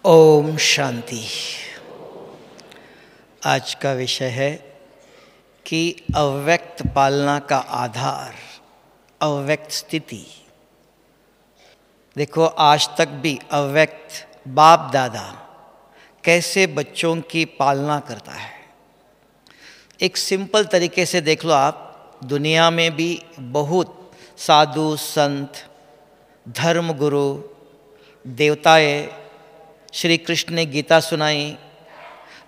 ओम शांति। आज का विषय है कि अव्यक्त पालना का आधार, अव्यक्त स्थिति। देखो, आज तक भी अव्यक्त बाप दादा कैसे बच्चों की पालना करता है। एक सिंपल तरीके से देख लो आप, दुनिया में भी बहुत साधु संत, धर्म गुरु, देवताएं, श्री कृष्ण ने गीता सुनाई।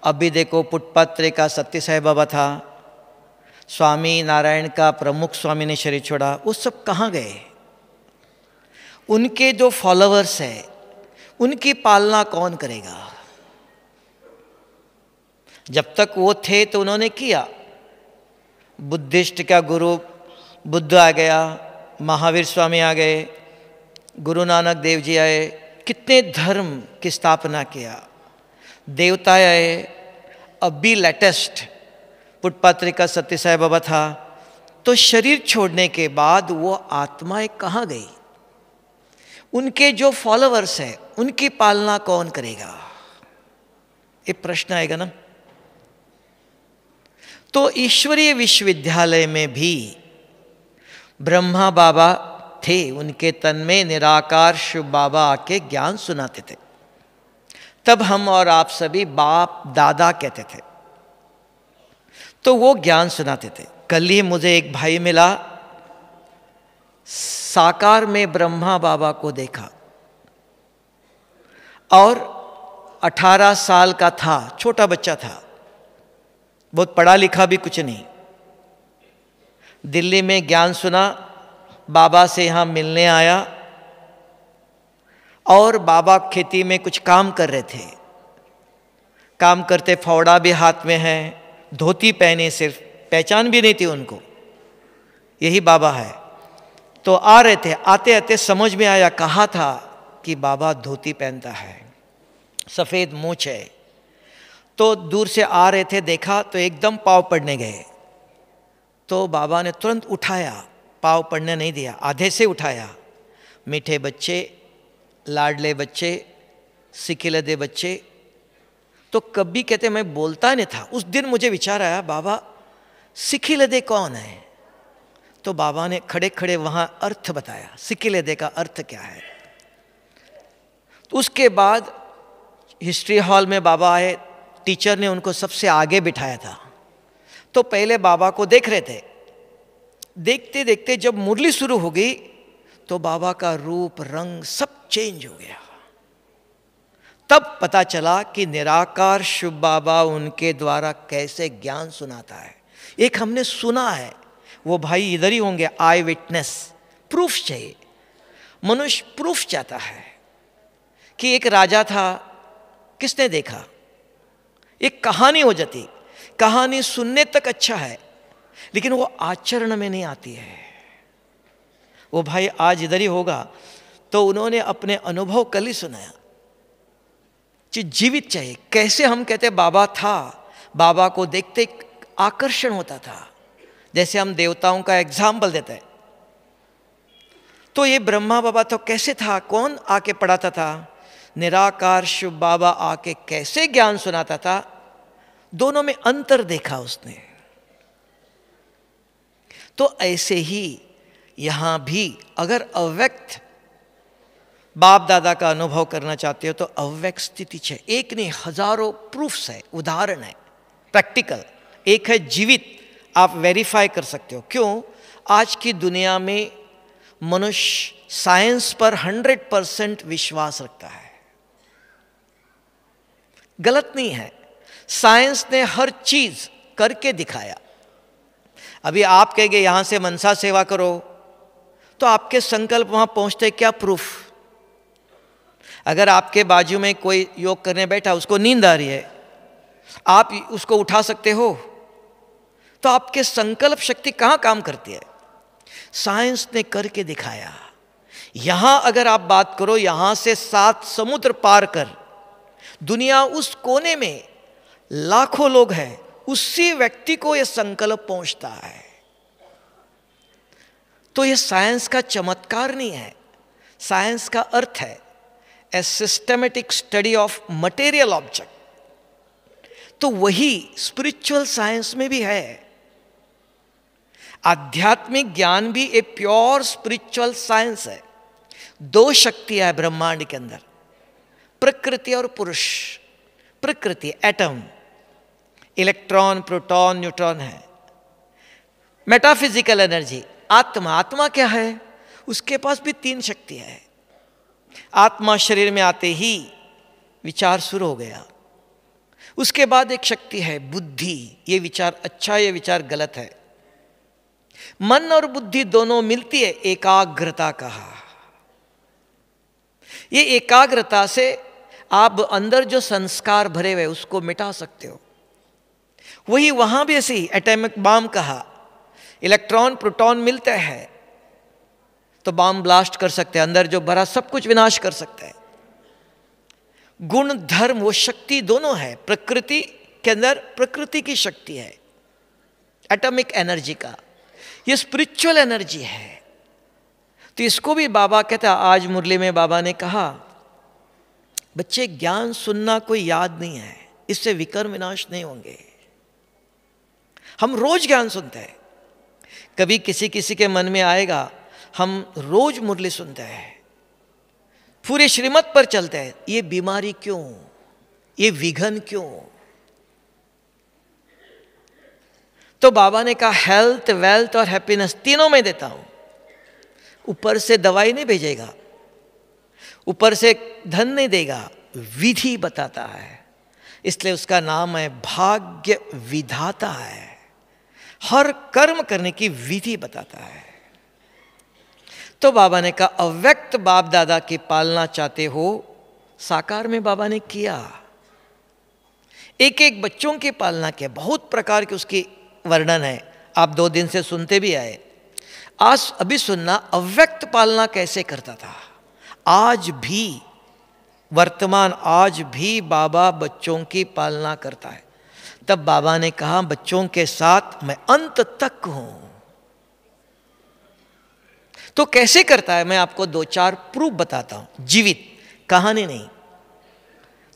अभी देखो, पुटपत्र का सत्य साई बाबा था, स्वामी नारायण का प्रमुख स्वामी ने शरीर छोड़ा। वो सब कहाँ गए? उनके जो फॉलोअर्स हैं उनकी पालना कौन करेगा? जब तक वो थे तो उन्होंने किया। बुद्धिस्ट का गुरु बुद्ध आ गया, महावीर स्वामी आ गए, गुरु नानक देव जी आए, कितने धर्म की स्थापना किया, देवता आए। अभी लेटेस्ट पुटपत्रिका सत्य साई बाबा था। तो शरीर छोड़ने के बाद वो आत्माएं कहाँ गई? उनके जो फॉलोअर्स हैं उनकी पालना कौन करेगा? ये प्रश्न आएगा ना। तो ईश्वरीय विश्वविद्यालय में भी ब्रह्मा बाबा थे, उनके तन में निराकार शिव बाबा आके ज्ञान सुनाते थे। तब हम और आप सभी बाप दादा कहते थे, तो वो ज्ञान सुनाते थे। कल ही मुझे एक भाई मिला, साकार में ब्रह्मा बाबा को देखा और 18 साल का था, छोटा बच्चा था, बहुत पढ़ा लिखा भी कुछ नहीं। दिल्ली में ज्ञान सुना, बाबा से यहाँ मिलने आया और बाबा खेती में कुछ काम कर रहे थे। काम करते, फावड़ा भी हाथ में है, धोती पहने, सिर्फ पहचान भी नहीं थी उनको, यही बाबा है। तो आ रहे थे, आते आते समझ में आया, कहा था कि बाबा धोती पहनता है, सफ़ेद मूंछ है। तो दूर से आ रहे थे, देखा तो एकदम पाँव पड़ने गए। तो बाबा ने तुरंत उठाया, पाँव पड़ने नहीं दिया, आधे से उठाया। मीठे बच्चे, लाडले बच्चे, सिकिलदे बच्चे। तो कभी कहते मैं बोलता नहीं था। उस दिन मुझे विचार आया, बाबा सिकिलदे कौन है? तो बाबा ने खड़े खड़े वहाँ अर्थ बताया, सिकिलदे का अर्थ क्या है। तो उसके बाद हिस्ट्री हॉल में बाबा आए, टीचर ने उनको सबसे आगे बिठाया था। तो पहले बाबा को देख रहे थे, देखते देखते जब मुरली शुरू हो गई तो बाबा का रूप रंग सब चेंज हो गया। तब पता चला कि निराकार शिव बाबा उनके द्वारा कैसे ज्ञान सुनाता है। एक हमने सुना है, वो भाई इधर ही होंगे, आई विटनेस, प्रूफ चाहिए। मनुष्य प्रूफ चाहता है कि एक राजा था, किसने देखा? एक कहानी हो जाती, कहानी सुनने तक अच्छा है लेकिन वो आचरण में नहीं आती है। वो भाई आज इधर ही होगा। तो उन्होंने अपने अनुभव कल ही सुनाया। जीवित चाहिए। कैसे हम कहते बाबा था, बाबा को देखते आकर्षण होता था, जैसे हम देवताओं का एग्जाम्पल देते हैं। तो ये ब्रह्मा बाबा तो कैसे था? कौन आके पढ़ाता था? निराकार शिव बाबा आके कैसे ज्ञान सुनाता था? दोनों में अंतर देखा उसने। तो ऐसे ही यहां भी अगर अव्यक्त बाप दादा का अनुभव करना चाहते हो तो अव्यक्त स्थिति है। एक नहीं, हजारों प्रूफ्स है, उदाहरण है, प्रैक्टिकल। एक है जीवित, आप वेरीफाई कर सकते हो। क्यों? आज की दुनिया में मनुष्य साइंस पर 100% विश्वास रखता है। गलत नहीं है, साइंस ने हर चीज करके दिखाया। अभी आप कहेंगे यहां से मनसा सेवा करो, तो आपके संकल्प वहां पहुंचते, क्या प्रूफ? अगर आपके बाजू में कोई योग करने बैठा, उसको नींद आ रही है, आप उसको उठा सकते हो? तो आपके संकल्प शक्ति कहां काम करती है? साइंस ने करके दिखाया। यहां अगर आप बात करो, यहां से 7 समुद्र पार कर दुनिया उस कोने में लाखों लोग हैं, उसी व्यक्ति को यह संकल्प पहुंचता है। तो यह साइंस का चमत्कार नहीं है, साइंस का अर्थ है। A systematic study of material object. तो वही स्पिरिचुअल साइंस में भी है। आध्यात्मिक ज्ञान भी एक प्योर स्पिरिचुअल साइंस है। दो शक्तियां है ब्रह्मांड के अंदर, प्रकृति और पुरुष। प्रकृति एटम, इलेक्ट्रॉन, प्रोटॉन, न्यूट्रॉन है। मेटाफिजिकल एनर्जी आत्मा। आत्मा क्या है? उसके पास भी तीन शक्तियां है। आत्मा शरीर में आते ही विचार शुरू हो गया। उसके बाद एक शक्ति है बुद्धि, ये विचार अच्छा, ये विचार गलत है। मन और बुद्धि दोनों मिलती है, एकाग्रता कहा। ये एकाग्रता से आप अंदर जो संस्कार भरे हुए उसको मिटा सकते हो। वही वहां भी ऐसे ही एटॉमिक बम कहा, इलेक्ट्रॉन प्रोटॉन मिलते हैं तो बम ब्लास्ट कर सकते हैं, अंदर जो भरा सब कुछ विनाश कर सकते हैं। गुण धर्म वो शक्ति दोनों है। प्रकृति के अंदर प्रकृति की शक्ति है, एटॉमिक एनर्जी का। ये स्पिरिचुअल एनर्जी है। तो इसको भी बाबा कहता है, आज मुरली में बाबा ने कहा, बच्चे ज्ञान सुनना कोई याद नहीं है, इससे विकर्म विनाश नहीं होंगे। हम रोज ज्ञान सुनते हैं। कभी किसी किसी के मन में आएगा, हम रोज मुरली सुनते हैं, पूरे श्रीमत पर चलते हैं, ये बीमारी क्यों, ये विघन क्यों? तो बाबा ने कहा हेल्थ, वेल्थ और हैप्पीनेस तीनों में देता हूं। ऊपर से दवाई नहीं भेजेगा, ऊपर से धन नहीं देगा, विधि बताता है। इसलिए उसका नाम है भाग्य विधाता है। हर कर्म करने की विधि बताता है। तो बाबा ने कहा अव्यक्त बाप दादा की पालना चाहते हो, साकार में बाबा ने किया। एक एक बच्चों की पालना किया, बहुत प्रकार की उसकी वर्णन है, आप 2 दिन से सुनते भी आए। आज अभी सुनना अव्यक्त पालना कैसे करता था। आज भी वर्तमान, आज भी बाबा बच्चों की पालना करता है। तब बाबा ने कहा बच्चों के साथ मैं अंत तक हूं। तो कैसे करता है मैं आपको 2-4 प्रूफ बताता हूं, जीवित, कहानी नहीं।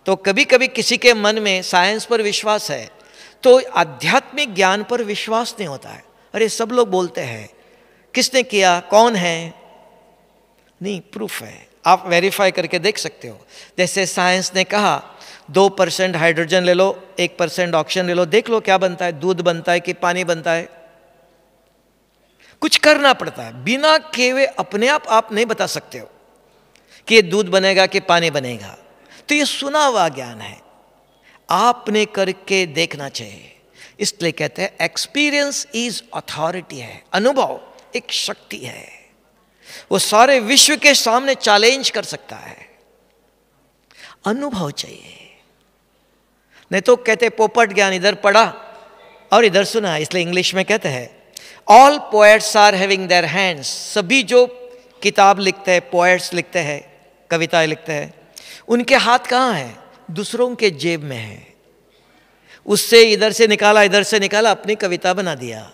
तो कभी कभी किसी के मन में साइंस पर विश्वास है तो आध्यात्मिक ज्ञान पर विश्वास नहीं होता है। अरे सब लोग बोलते हैं, किसने किया, कौन है? नहीं, प्रूफ है, आप वेरीफाई करके देख सकते हो। जैसे साइंस ने कहा 2% हाइड्रोजन ले लो, 1% ऑक्सीजन ले लो, देख लो क्या बनता है, दूध बनता है कि पानी बनता है। कुछ करना पड़ता है, बिना केवे अपने आप नहीं बता सकते हो कि ये दूध बनेगा कि पानी बनेगा। तो ये सुना हुआ ज्ञान है, आपने करके देखना चाहिए। इसलिए कहते हैं एक्सपीरियंस इज अथॉरिटी है। अनुभव एक शक्ति है, वो सारे विश्व के सामने चैलेंज कर सकता है। अनुभव चाहिए, नहीं तो कहते पोपट ज्ञान इधर पढ़ा और इधर सुना। इसलिए इंग्लिश में कहते हैं all poets are having their hands. सभी जो किताब लिखते हैं, पोएट्स लिखते हैं, कविताएं लिखते हैं, उनके हाथ कहाँ हैं? दूसरों के जेब में है। उससे इधर से निकाला, इधर से निकाला, अपनी कविता बना दिया।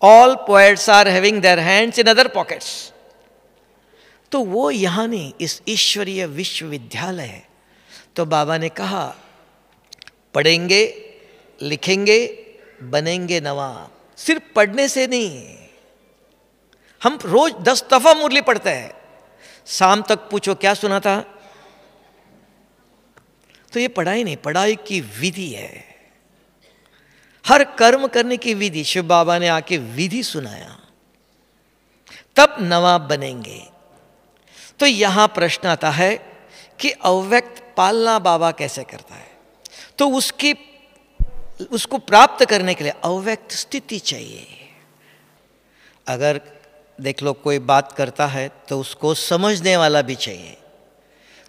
All poets are having their hands in other pockets. तो वो यहाँ नहीं, इस ईश्वरीय विश्वविद्यालय है। तो बाबा ने कहा पढ़ेंगे, लिखेंगे, बनेंगे नवाब। सिर्फ पढ़ने से नहीं, हम रोज 10 दफा मुरली पढ़ते हैं, शाम तक पूछो क्या सुना था, तो ये पढ़ाई नहीं, पढ़ाई की विधि है। हर कर्म करने की विधि, शिव बाबा ने आके विधि सुनाया, तब नवाब बनेंगे। तो यहां प्रश्न आता है कि अव्यक्त पालना बाबा कैसे करता है। तो उसको प्राप्त करने के लिए अव्यक्त स्थिति चाहिए। अगर देख लो कोई बात करता है तो उसको समझने वाला भी चाहिए।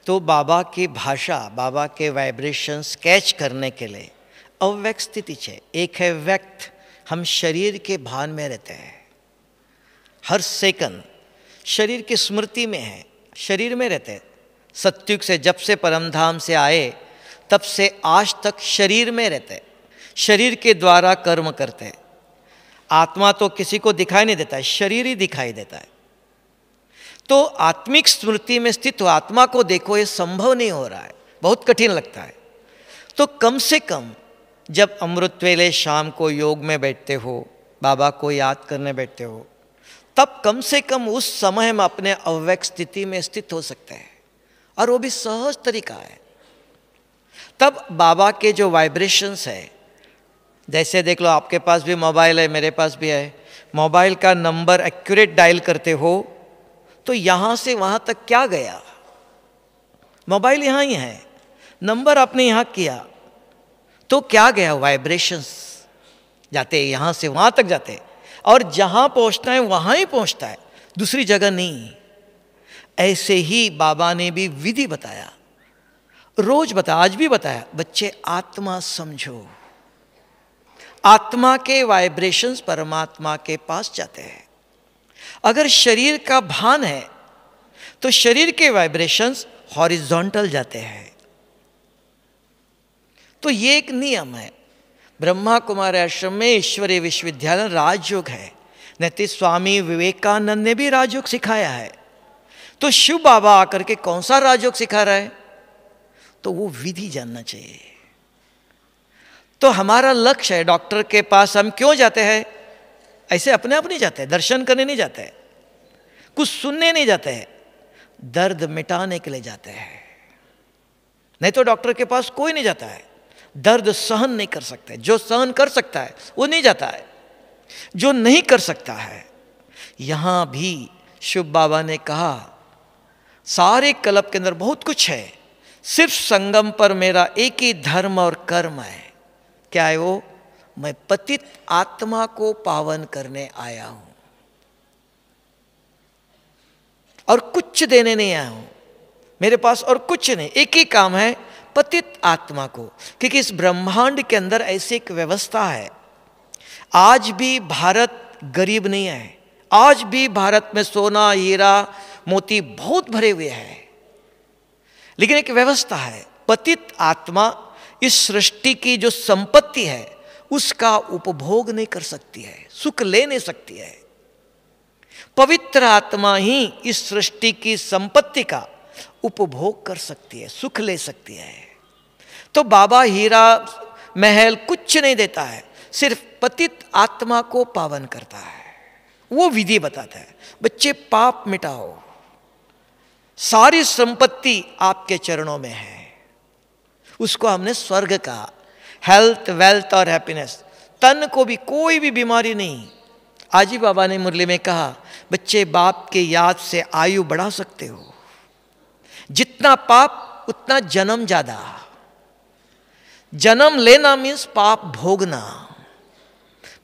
तो बाबा की भाषा, बाबा के वाइब्रेशंस कैच करने के लिए अव्यक्त स्थिति चाहिए। एक है व्यक्त, हम शरीर के भान में रहते हैं, हर सेकंड शरीर की स्मृति में है, शरीर में रहते हैं। सत्युग से, जब से परमधाम से आए तब से आज तक शरीर में रहते हैं, शरीर के द्वारा कर्म करते हैं। आत्मा तो किसी को दिखाई नहीं देता है, शरीर ही दिखाई देता है। तो आत्मिक स्मृति में स्थित हो, आत्मा को देखो, ये संभव नहीं हो रहा है, बहुत कठिन लगता है। तो कम से कम जब अमृत वेले शाम को योग में बैठते हो, बाबा को याद करने बैठते हो, तब कम से कम उस समय में अपने अव्यक्त स्थिति में स्थित हो सकते हैं, और वो भी सहज तरीका है। तब बाबा के जो वाइब्रेशंस है, जैसे देख लो आपके पास भी मोबाइल है, मेरे पास भी है, मोबाइल का नंबर एक्यूरेट डायल करते हो तो यहाँ से वहाँ तक क्या गया, मोबाइल यहाँ ही है, नंबर आपने यहाँ किया तो क्या गया, वाइब्रेशंस जाते हैं, यहाँ से वहाँ तक जाते हैं, और जहाँ पहुँचना है वहाँ ही पहुँचता है, दूसरी जगह नहीं। ऐसे ही बाबा ने भी विधि बताया, रोज बताया, आज भी बताया, बच्चे आत्मा समझो, आत्मा के वाइब्रेशंस परमात्मा के पास जाते हैं। अगर शरीर का भान है तो शरीर के वाइब्रेशंस हॉरिजॉन्टल जाते हैं। तो ये एक नियम है। ब्रह्मा कुमारी आश्रम में ईश्वरीय विश्वविद्यालय राजयोग है, नहीं स्वामी विवेकानंद ने भी राजयोग सिखाया है। तो शिव बाबा आकर के कौन सा राजयोग सिखा रहा है, तो वो विधि जानना चाहिए। तो हमारा लक्ष्य है, डॉक्टर के पास हम क्यों जाते हैं, ऐसे अपने आप नहीं जाते, दर्शन करने नहीं जाते, कुछ सुनने नहीं जाते हैं, दर्द मिटाने के लिए जाते हैं। नहीं तो डॉक्टर के पास कोई नहीं जाता है, दर्द सहन नहीं कर सकते, जो सहन कर सकता है वो नहीं जाता है, जो नहीं कर सकता है। यहां भी शिव बाबा ने कहा सारे कल्प के अंदर बहुत कुछ है, सिर्फ संगम पर मेरा एक ही धर्म और कर्म है। क्या है वो, मैं पतित आत्मा को पावन करने आया हूं और कुछ देने नहीं आया हूं, मेरे पास और कुछ नहीं, एक ही काम है, पतित आत्मा को। क्योंकि इस ब्रह्मांड के अंदर ऐसी एक व्यवस्था है, आज भी भारत गरीब नहीं है, आज भी भारत में सोना हीरा मोती बहुत भरे हुए हैं, लेकिन एक व्यवस्था है, पतित आत्मा इस सृष्टि की जो संपत्ति है उसका उपभोग नहीं कर सकती है, सुख ले नहीं सकती है। पवित्र आत्मा ही इस सृष्टि की संपत्ति का उपभोग कर सकती है, सुख ले सकती है। तो बाबा हीरा महल कुछ नहीं देता है, सिर्फ पतित आत्मा को पावन करता है। वो विधि बताता है, बच्चे पाप मिटाओ, सारी संपत्ति आपके चरणों में है। उसको हमने स्वर्ग कहा, हेल्थ वेल्थ और हैप्पीनेस। तन को भी कोई भी बीमारी नहीं। आज ही बाबा ने मुरली में कहा, बच्चे बाप के याद से आयु बढ़ा सकते हो, जितना पाप उतना जन्म ज्यादा। जन्म लेना मीन्स पाप भोगना,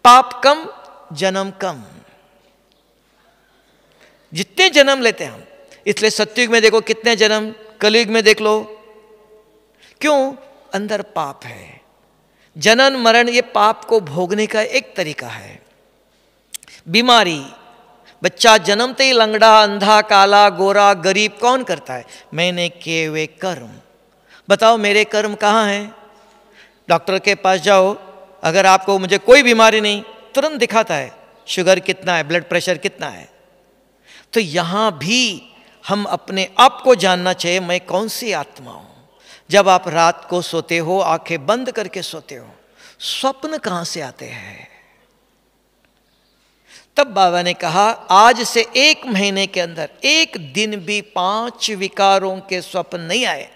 पाप कम जन्म कम। जितने जन्म लेते हैं हम, इसलिए सत्युग में देखो कितने जन्म, कलयुग में देख लो, क्यों, अंदर पाप है। जनन मरण ये पाप को भोगने का एक तरीका है। बीमारी, बच्चा जन्मते ही लंगड़ा अंधा काला गोरा गरीब कौन करता है, मैंने किए हुए कर्म। बताओ मेरे कर्म कहाँ हैं। डॉक्टर के पास जाओ, अगर आपको मुझे कोई बीमारी नहीं, तुरंत दिखाता है शुगर कितना है, ब्लड प्रेशर कितना है। तो यहाँ भी हम अपने आप को जानना चाहिए, मैं कौन सी आत्मा हूँ। जब आप रात को सोते हो, आंखें बंद करके सोते हो, स्वप्न कहाँ से आते हैं। तब बाबा ने कहा आज से 1 महीने के अंदर एक दिन भी 5 विकारों के स्वप्न नहीं आए,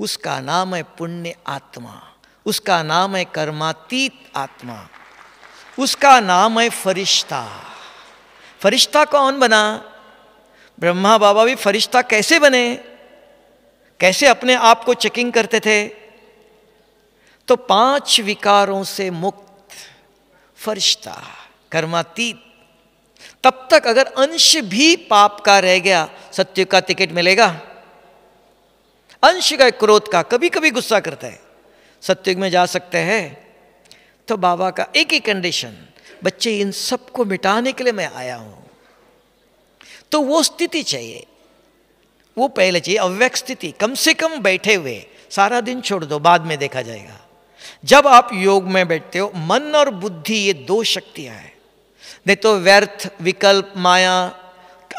उसका नाम है पुण्य आत्मा, उसका नाम है कर्मातीत आत्मा, उसका नाम है फरिश्ता। फरिश्ता कौन बना, ब्रह्मा बाबा भी फरिश्ता कैसे बने, कैसे अपने आप को चेकिंग करते थे। तो 5 विकारों से मुक्त फरिश्ता, कर्मातीत। तब तक अगर अंश भी पाप का रह गया, सत्य का टिकट मिलेगा। अंश का, क्रोध का, कभी कभी गुस्सा करता है, सत्युग में जा सकते हैं। तो बाबा का एक ही कंडीशन, बच्चे इन सबको मिटाने के लिए मैं आया हूं। तो वो स्थिति चाहिए, वो पहले चाहिए, अव्यक्त स्थिति। कम से कम बैठे हुए, सारा दिन छोड़ दो, बाद में देखा जाएगा। जब आप योग में बैठते हो, मन और बुद्धि ये 2 शक्तियां हैं, नहीं तो व्यर्थ विकल्प माया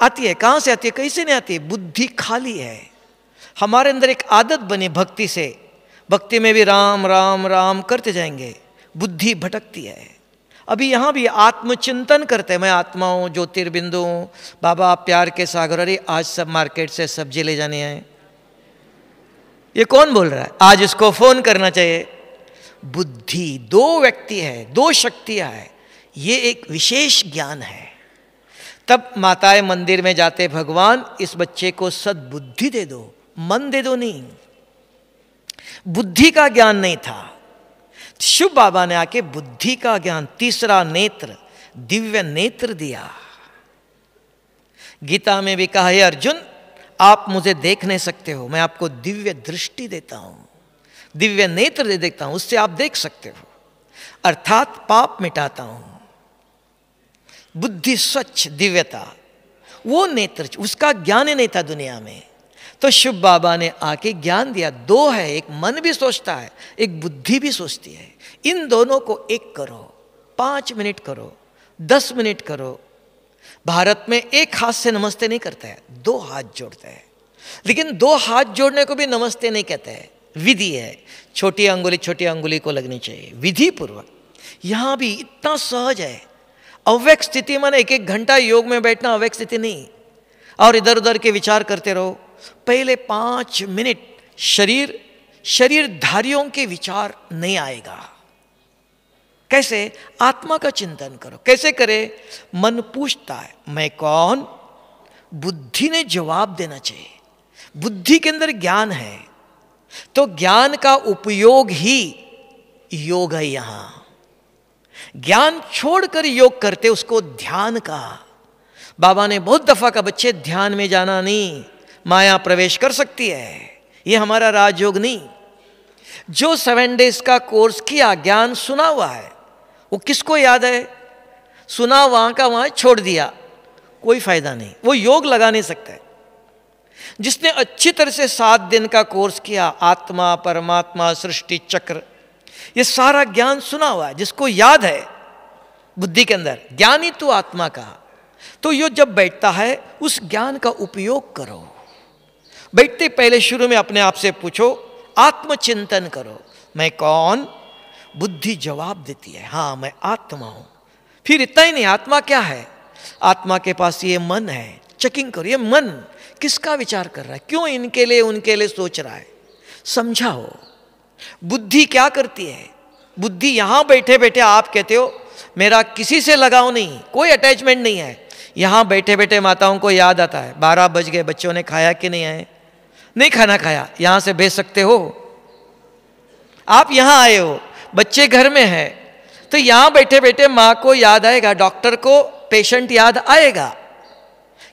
आती है। कहां से आती है? कैसे नहीं आती है? बुद्धि खाली है। हमारे अंदर एक आदत बनी भक्ति से, भक्ति में भी राम राम राम करते जाएंगे, बुद्धि भटकती है। अभी यहाँ भी आत्मचिंतन करते हैं, मैं आत्मा हूँ, ज्योतिर्बिंदु हूँ, बाबा आप प्यार के सागर, अरे आज सब मार्केट से सब्जी ले जाने आए, ये कौन बोल रहा है? आज इसको फोन करना चाहिए। बुद्धि, दो व्यक्ति है, दो शक्तियां है, ये एक विशेष ज्ञान है। तब माताएं मंदिर में जाते, भगवान इस बच्चे को सद्बुद्धि दे दो, मन दे दो, नहीं, बुद्धि का ज्ञान नहीं था। शिव बाबा ने आके बुद्धि का ज्ञान, तीसरा नेत्र, दिव्य नेत्र दिया। गीता में भी कहा है अर्जुन आप मुझे देख नहीं सकते हो, मैं आपको दिव्य दृष्टि देता हूं, दिव्य नेत्र दे देता हूं, उससे आप देख सकते हो, अर्थात पाप मिटाता हूं। बुद्धि स्वच्छ, दिव्यता, वो नेत्र, उसका ज्ञान ही नहीं था दुनिया में। तो शिव बाबा ने आके ज्ञान दिया। दो है, एक मन भी सोचता है, एक बुद्धि भी सोचती है। इन दोनों को एक करो, 5 मिनट करो, 10 मिनट करो। भारत में एक हाथ से नमस्ते नहीं करता है, 2 हाथ जोड़ता है। लेकिन 2 हाथ जोड़ने को भी नमस्ते नहीं कहते हैं, विधि है। छोटी अंगुली को लगनी चाहिए विधि पूर्वक। यहां भी इतना सहज है। अव्यक्त स्थिति माने 1-1 घंटा योग में बैठना अव्यक्त स्थिति नहीं, और इधर उधर के विचार करते रहो। पहले 5 मिनट शरीरधारियों के विचार नहीं आएगा। कैसे? आत्मा का चिंतन करो। कैसे करे? मन पूछता है मैं कौन, बुद्धि ने जवाब देना चाहिए। बुद्धि के अंदर ज्ञान है, तो ज्ञान का उपयोग ही योग है। यहां ज्ञान छोड़कर योग करते, उसको ध्यान का। बाबा ने बहुत दफा कहा बच्चे ध्यान में जाना नहीं, माया प्रवेश कर सकती है, ये हमारा राजयोग नहीं। जो 7 डेज का कोर्स किया, ज्ञान सुना हुआ है, वो किसको याद है? सुना वहां का वहां छोड़ दिया, कोई फायदा नहीं, वो योग लगा नहीं सकता है। जिसने अच्छी तरह से 7 दिन का कोर्स किया, आत्मा, परमात्मा, सृष्टि चक्र, ये सारा ज्ञान सुना हुआ है, जिसको याद है बुद्धि के अंदर, ज्ञान ही तो आत्मा का। तो यो जब बैठता है उस ज्ञान का उपयोग करो। बैठते पहले शुरू में अपने आप से पूछो, आत्मचिंतन करो, मैं कौन? बुद्धि जवाब देती है हाँ मैं आत्मा हूं। फिर इतना ही नहीं, आत्मा क्या है? आत्मा के पास ये मन है। चेकिंग करो, ये मन किसका विचार कर रहा है, क्यों इनके लिए उनके लिए सोच रहा है, समझाओ। बुद्धि क्या करती है? बुद्धि यहां बैठे बैठे आप कहते हो मेरा किसी से लगाव नहीं, कोई अटैचमेंट नहीं है। यहां बैठे बैठे माताओं को याद आता है 12 बज गए, बच्चों ने खाया कि नहीं आए, नहीं खाना खाया, यहां से भेज सकते हो। आप यहां आए हो, बच्चे घर में है, तो यहां बैठे बैठे मां को याद आएगा, डॉक्टर को पेशेंट याद आएगा।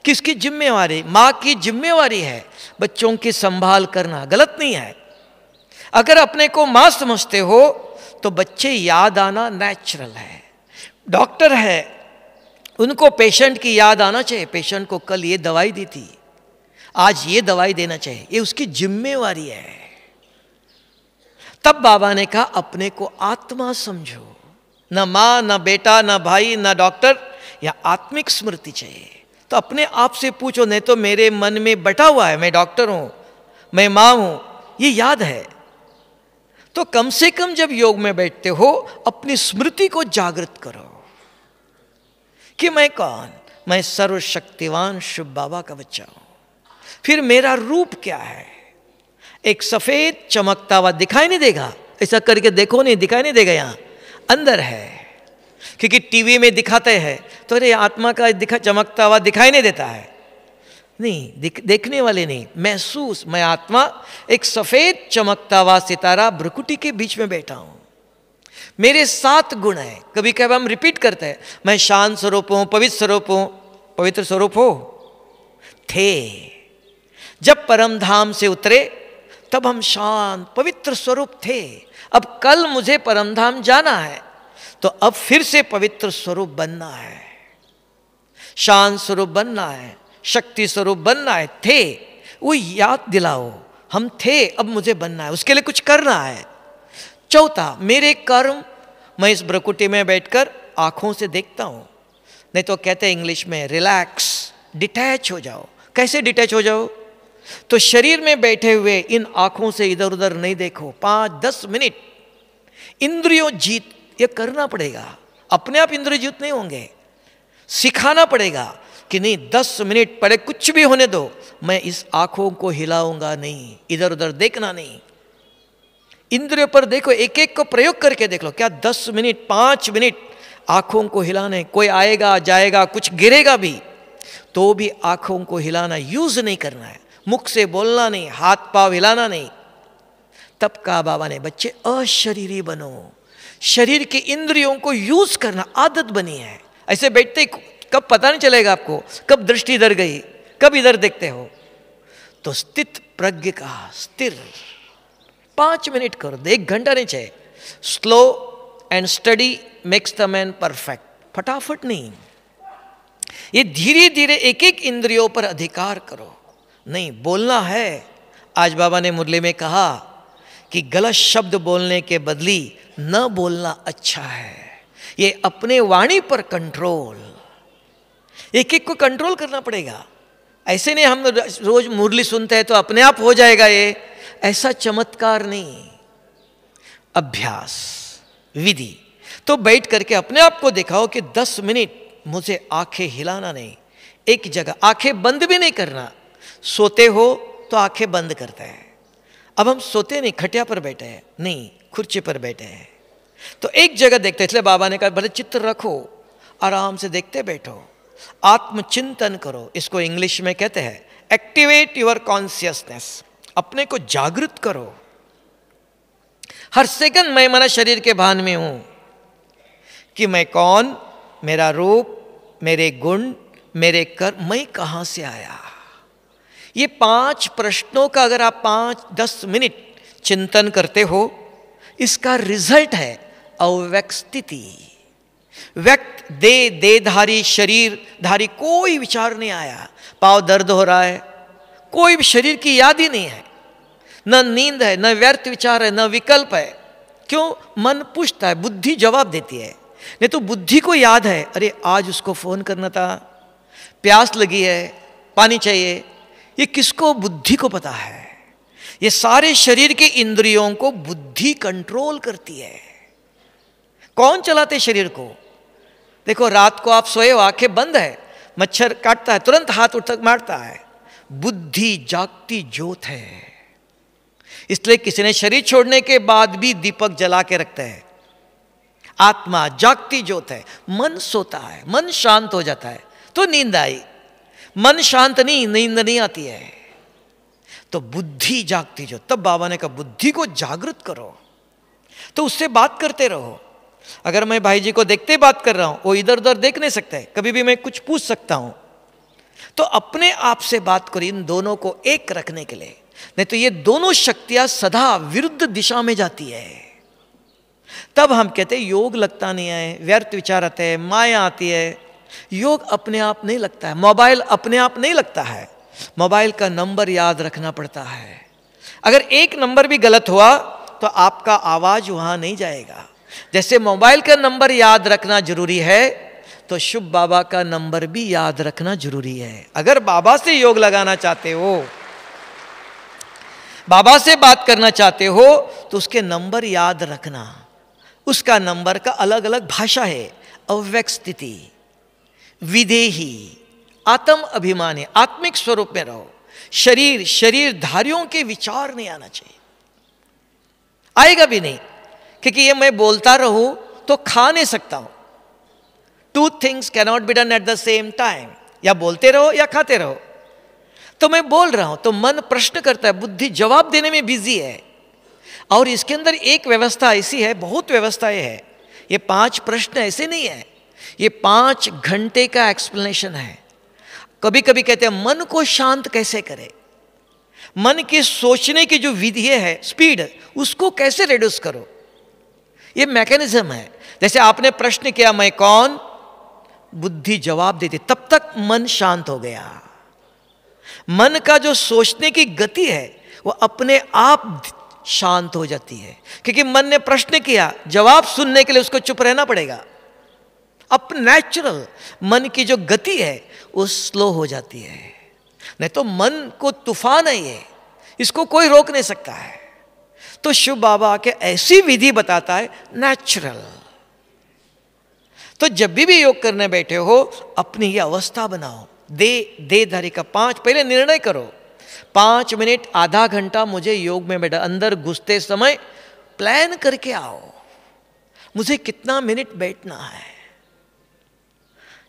किसकी जिम्मेवारी? मां की जिम्मेवारी है बच्चों की संभाल करना, गलत नहीं है। अगर अपने को मां समझते हो तो बच्चे याद आना नेचुरल है। डॉक्टर है, उनको पेशेंट की याद आना चाहिए, पेशेंट को कल ये दवाई दी थी, आज ये दवाई देना चाहिए, ये उसकी जिम्मेवारी है। तब बाबा ने कहा अपने को आत्मा समझो, न मां, न बेटा, न भाई, न डॉक्टर, या आत्मिक स्मृति चाहिए। तो अपने आप से पूछो, नहीं तो मेरे मन में बटा हुआ है मैं डॉक्टर हूं, मैं मां हूं, ये याद है। तो कम से कम जब योग में बैठते हो अपनी स्मृति को जागृत करो कि मैं कौन? मैं सर्वशक्तिवान शिव बाबा का बच्चा हूं। फिर मेरा रूप क्या है? एक सफेद चमकता हुआ दिखाई नहीं देगा, ऐसा करके देखो, नहीं दिखाई नहीं देगा, यहां अंदर है। क्योंकि टीवी में दिखाते हैं तो अरे आत्मा का चमकता हुआ दिखाई नहीं देता है, नहीं देखने वाले नहीं, महसूस, मैं आत्मा एक सफेद चमकता हुआ सितारा भ्रुकुटी के बीच में बैठा हूं। मेरे 7 गुण हैं, कभी कभी हम रिपीट करते हैं, मैं शांत स्वरूप हूं, पवित्र स्वरूप हूं। पवित्र स्वरूप हो थे, जब परम धाम से उतरे तब हम शांत पवित्र स्वरूप थे। अब कल मुझे परम धाम जाना है, तो अब फिर से पवित्र स्वरूप बनना है, शांत स्वरूप बनना है, शक्ति स्वरूप बनना है। थे वो याद दिलाओ, हम थे, अब मुझे बनना है, उसके लिए कुछ करना है। चौथा, मेरे कर्म मैं इस भ्रुकुटी में बैठकर आंखों से देखता हूं, नहीं तो कहते हैं इंग्लिश में रिलैक्स, डिटैच हो जाओ। कैसे डिटैच हो जाओ? तो शरीर में बैठे हुए इन आंखों से इधर उधर नहीं देखो। 5-10 मिनट इंद्रियों जीत ये करना पड़ेगा। अपने आप इंद्रिय जीत नहीं होंगे, सिखाना पड़ेगा कि नहीं 10 मिनट पहले कुछ भी होने दो, मैं इस आंखों को हिलाऊंगा नहीं, इधर उधर देखना नहीं। इंद्रियों पर देखो, एक एक को प्रयोग करके देख लो। क्या 10 मिनट 5 मिनट आंखों को हिलाने? कोई आएगा जाएगा, कुछ गिरेगा भी तो भी आंखों को हिलाना, यूज नहीं करना है। मुख से बोलना नहीं, हाथ पांव हिलाना नहीं। तब कहा बाबा ने, बच्चे अशरीरी बनो, शरीर की इंद्रियों को यूज करना आदत बनी है। ऐसे बैठते कब पता नहीं चलेगा आपको, कब दृष्टि इधर गई, कब इधर देखते हो। तो स्थित प्रज्ञ का स्थिर 5 मिनट करो, 1 घंटा नहीं चाहिए। Slow and study makes the man perfect. फटाफट नहीं, ये धीरे धीरे एक एक इंद्रियों पर अधिकार करो। नहीं बोलना है। आज बाबा ने मुरली में कहा कि गलत शब्द बोलने के बदली न बोलना अच्छा है। ये अपने वाणी पर कंट्रोल, एक एक को कंट्रोल करना पड़ेगा। ऐसे नहीं हम रोज मुरली सुनते हैं तो अपने आप हो जाएगा, ये ऐसा चमत्कार नहीं। अभ्यास, विधि। तो बैठ करके अपने आप को दिखाओ कि 10 मिनट मुझे आंखें हिलाना नहीं, एक जगह आंखें बंद भी नहीं करना। सोते हो तो आंखें बंद करते हैं। अब हम सोते नहीं, खटिया पर बैठे हैं, नहीं कुर्सी पर बैठे हैं, तो एक जगह देखते। इसलिए बाबा ने कहा भले चित्र रखो, आराम से देखते बैठो, आत्मचिंतन करो। इसको इंग्लिश में कहते हैं एक्टिवेट योर कॉन्शियसनेस। अपने को जागृत करो। हर सेकंड मैं माना शरीर के भान में हूं कि मैं कौन, मेरा रूप, मेरे गुण, मेरे कर्म, मैं कहां से आया। ये 5 प्रश्नों का अगर आप 5-10 मिनट चिंतन करते हो, इसका रिजल्ट है अव्यक्त स्थिति। व्यक्त देहधारी, शरीरधारी कोई विचार नहीं आया। पाँव दर्द हो रहा है, कोई भी शरीर की याद ही नहीं है, न नींद है, न व्यर्थ विचार है, न विकल्प है। क्यों? मन पूछता है, बुद्धि जवाब देती है। नहीं तो बुद्धि को याद है, अरे आज उसको फोन करना था, प्यास लगी है, पानी चाहिए। ये किसको? बुद्धि को पता है। ये सारे शरीर के इंद्रियों को बुद्धि कंट्रोल करती है। कौन चलाते शरीर को? देखो रात को आप सोए हो, आंखें बंद है, मच्छर काटता है, तुरंत हाथ उठ मारता है। बुद्धि जागती ज्योत है। इसलिए किसी ने शरीर छोड़ने के बाद भी दीपक जला के रखते हैं। आत्मा जागती ज्योत है। मन सोता है, मन शांत हो जाता है तो नींद आई। मन शांत नहीं, नींद नहीं आती है। तो बुद्धि जागती ज्योत। तब बाबा ने कहा बुद्धि को जागृत करो, तो उससे बात करते रहो। अगर मैं भाई जी को देखते बात कर रहा हूं, वो इधर उधर देख नहीं सकते, कभी भी मैं कुछ पूछ सकता हूं, तो अपने आप से बात करो इन दोनों को एक रखने के लिए। नहीं तो ये दोनों शक्तियां सदा विरुद्ध दिशा में जाती है। तब हम कहते हैं योग लगता नहीं है, व्यर्थ विचार आते हैं, माया आती है। योग अपने आप नहीं लगता है, मोबाइल अपने आप नहीं लगता है। मोबाइल का नंबर याद रखना पड़ता है। अगर एक नंबर भी गलत हुआ तो आपका आवाज वहां नहीं जाएगा। जैसे मोबाइल का नंबर याद रखना जरूरी है, तो शुभ बाबा का नंबर भी याद रखना जरूरी है। अगर बाबा से योग लगाना चाहते हो, बाबा से बात करना चाहते हो, तो उसके नंबर याद रखना। उसका नंबर का अलग अलग भाषा है। अव्यक्त स्थिति, विदेही, आत्म अभिमानी, आत्मिक स्वरूप में रहो। शरीरधारियों के विचार नहीं आना चाहिए, आएगा भी नहीं, क्योंकि ये मैं बोलता रहूं तो खा नहीं सकता हूं। 2 things cannot be done at the same time। या बोलते रहो या खाते रहो। तो मैं बोल रहा हूं तो मन प्रश्न करता है, बुद्धि जवाब देने में बिजी है। और इसके अंदर एक व्यवस्था ऐसी है, बहुत व्यवस्थाएं है। ये 5 प्रश्न ऐसे नहीं है, ये 5 घंटे का एक्सप्लेनेशन है। कभी कभी कहते हैं मन को शांत कैसे करें, मन के सोचने की जो विधि है, स्पीड, उसको कैसे रिड्यूस करो। ये मैकेनिज्म है। जैसे आपने प्रश्न किया मैं कौन, बुद्धि जवाब देती, तब तक मन शांत हो गया। मन का जो सोचने की गति है वो अपने आप शांत हो जाती है, क्योंकि मन ने प्रश्न किया, जवाब सुनने के लिए उसको चुप रहना पड़ेगा। अब नेचुरल मन की जो गति है वो स्लो हो जाती है। नहीं तो मन को तूफान है ये, इसको कोई रोक नहीं सकता है। तो शिव बाबा के ऐसी विधि बताता है नेचुरल। तो जब भी योग करने बैठे हो अपनी ये अवस्था बनाओ, दे धारी का 5 पहले निर्णय करो, 5 मिनट आधा घंटा मुझे योग में बैठा। अंदर घुसते समय प्लान करके आओ, मुझे कितना मिनट बैठना है।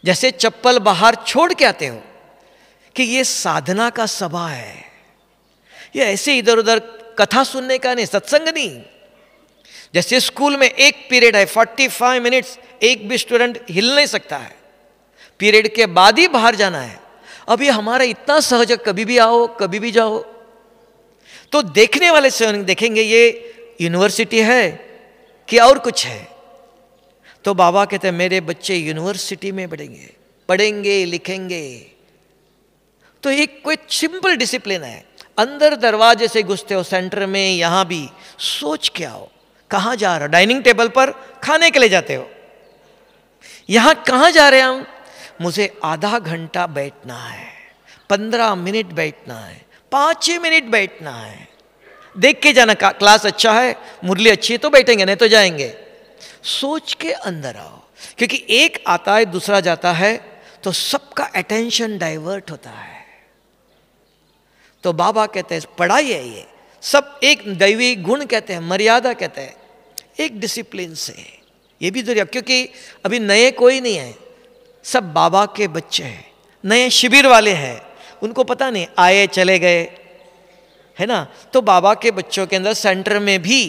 जैसे चप्पल बाहर छोड़ के आते हो कि ये साधना का सभा है, ये ऐसे इधर उधर कथा सुनने का नहीं, सत्संग नहीं। जैसे स्कूल में एक पीरियड है 45 मिनट्स, एक भी स्टूडेंट हिल नहीं सकता है, पीरियड के बाद ही बाहर जाना है। अब ये हमारा इतना सहज, कभी भी आओ कभी भी जाओ। तो देखने वाले से देखेंगे ये यूनिवर्सिटी है कि और कुछ है। तो बाबा कहते हैं मेरे बच्चे यूनिवर्सिटी में पढ़ेंगे लिखेंगे। तो एक कोई सिंपल डिसिप्लिन है। अंदर दरवाजे से घुसते हो सेंटर में, यहां भी सोच के आओ कहां जा रहे हो। डाइनिंग टेबल पर खाने के लिए जाते हो, यहां कहां जा रहे हैं हम? मुझे आधा घंटा बैठना है, 15 मिनट बैठना है, 5 मिनट बैठना है। देख के जाना, क्लास अच्छा है, मुरली अच्छी है तो बैठेंगे, नहीं तो जाएंगे। सोच के अंदर आओ, क्योंकि एक आता है दूसरा जाता है तो सबका अटेंशन डाइवर्ट होता है। तो बाबा कहते हैं पढ़ाई है ये सब, एक दैवी गुण कहते हैं, मर्यादा कहते हैं, एक डिसिप्लिन से। ये भी जरूरी, क्योंकि अभी नए कोई नहीं है, सब बाबा के बच्चे हैं, नए शिविर वाले हैं, उनको पता नहीं, आए चले गए, है ना। तो बाबा के बच्चों के अंदर सेंटर में भी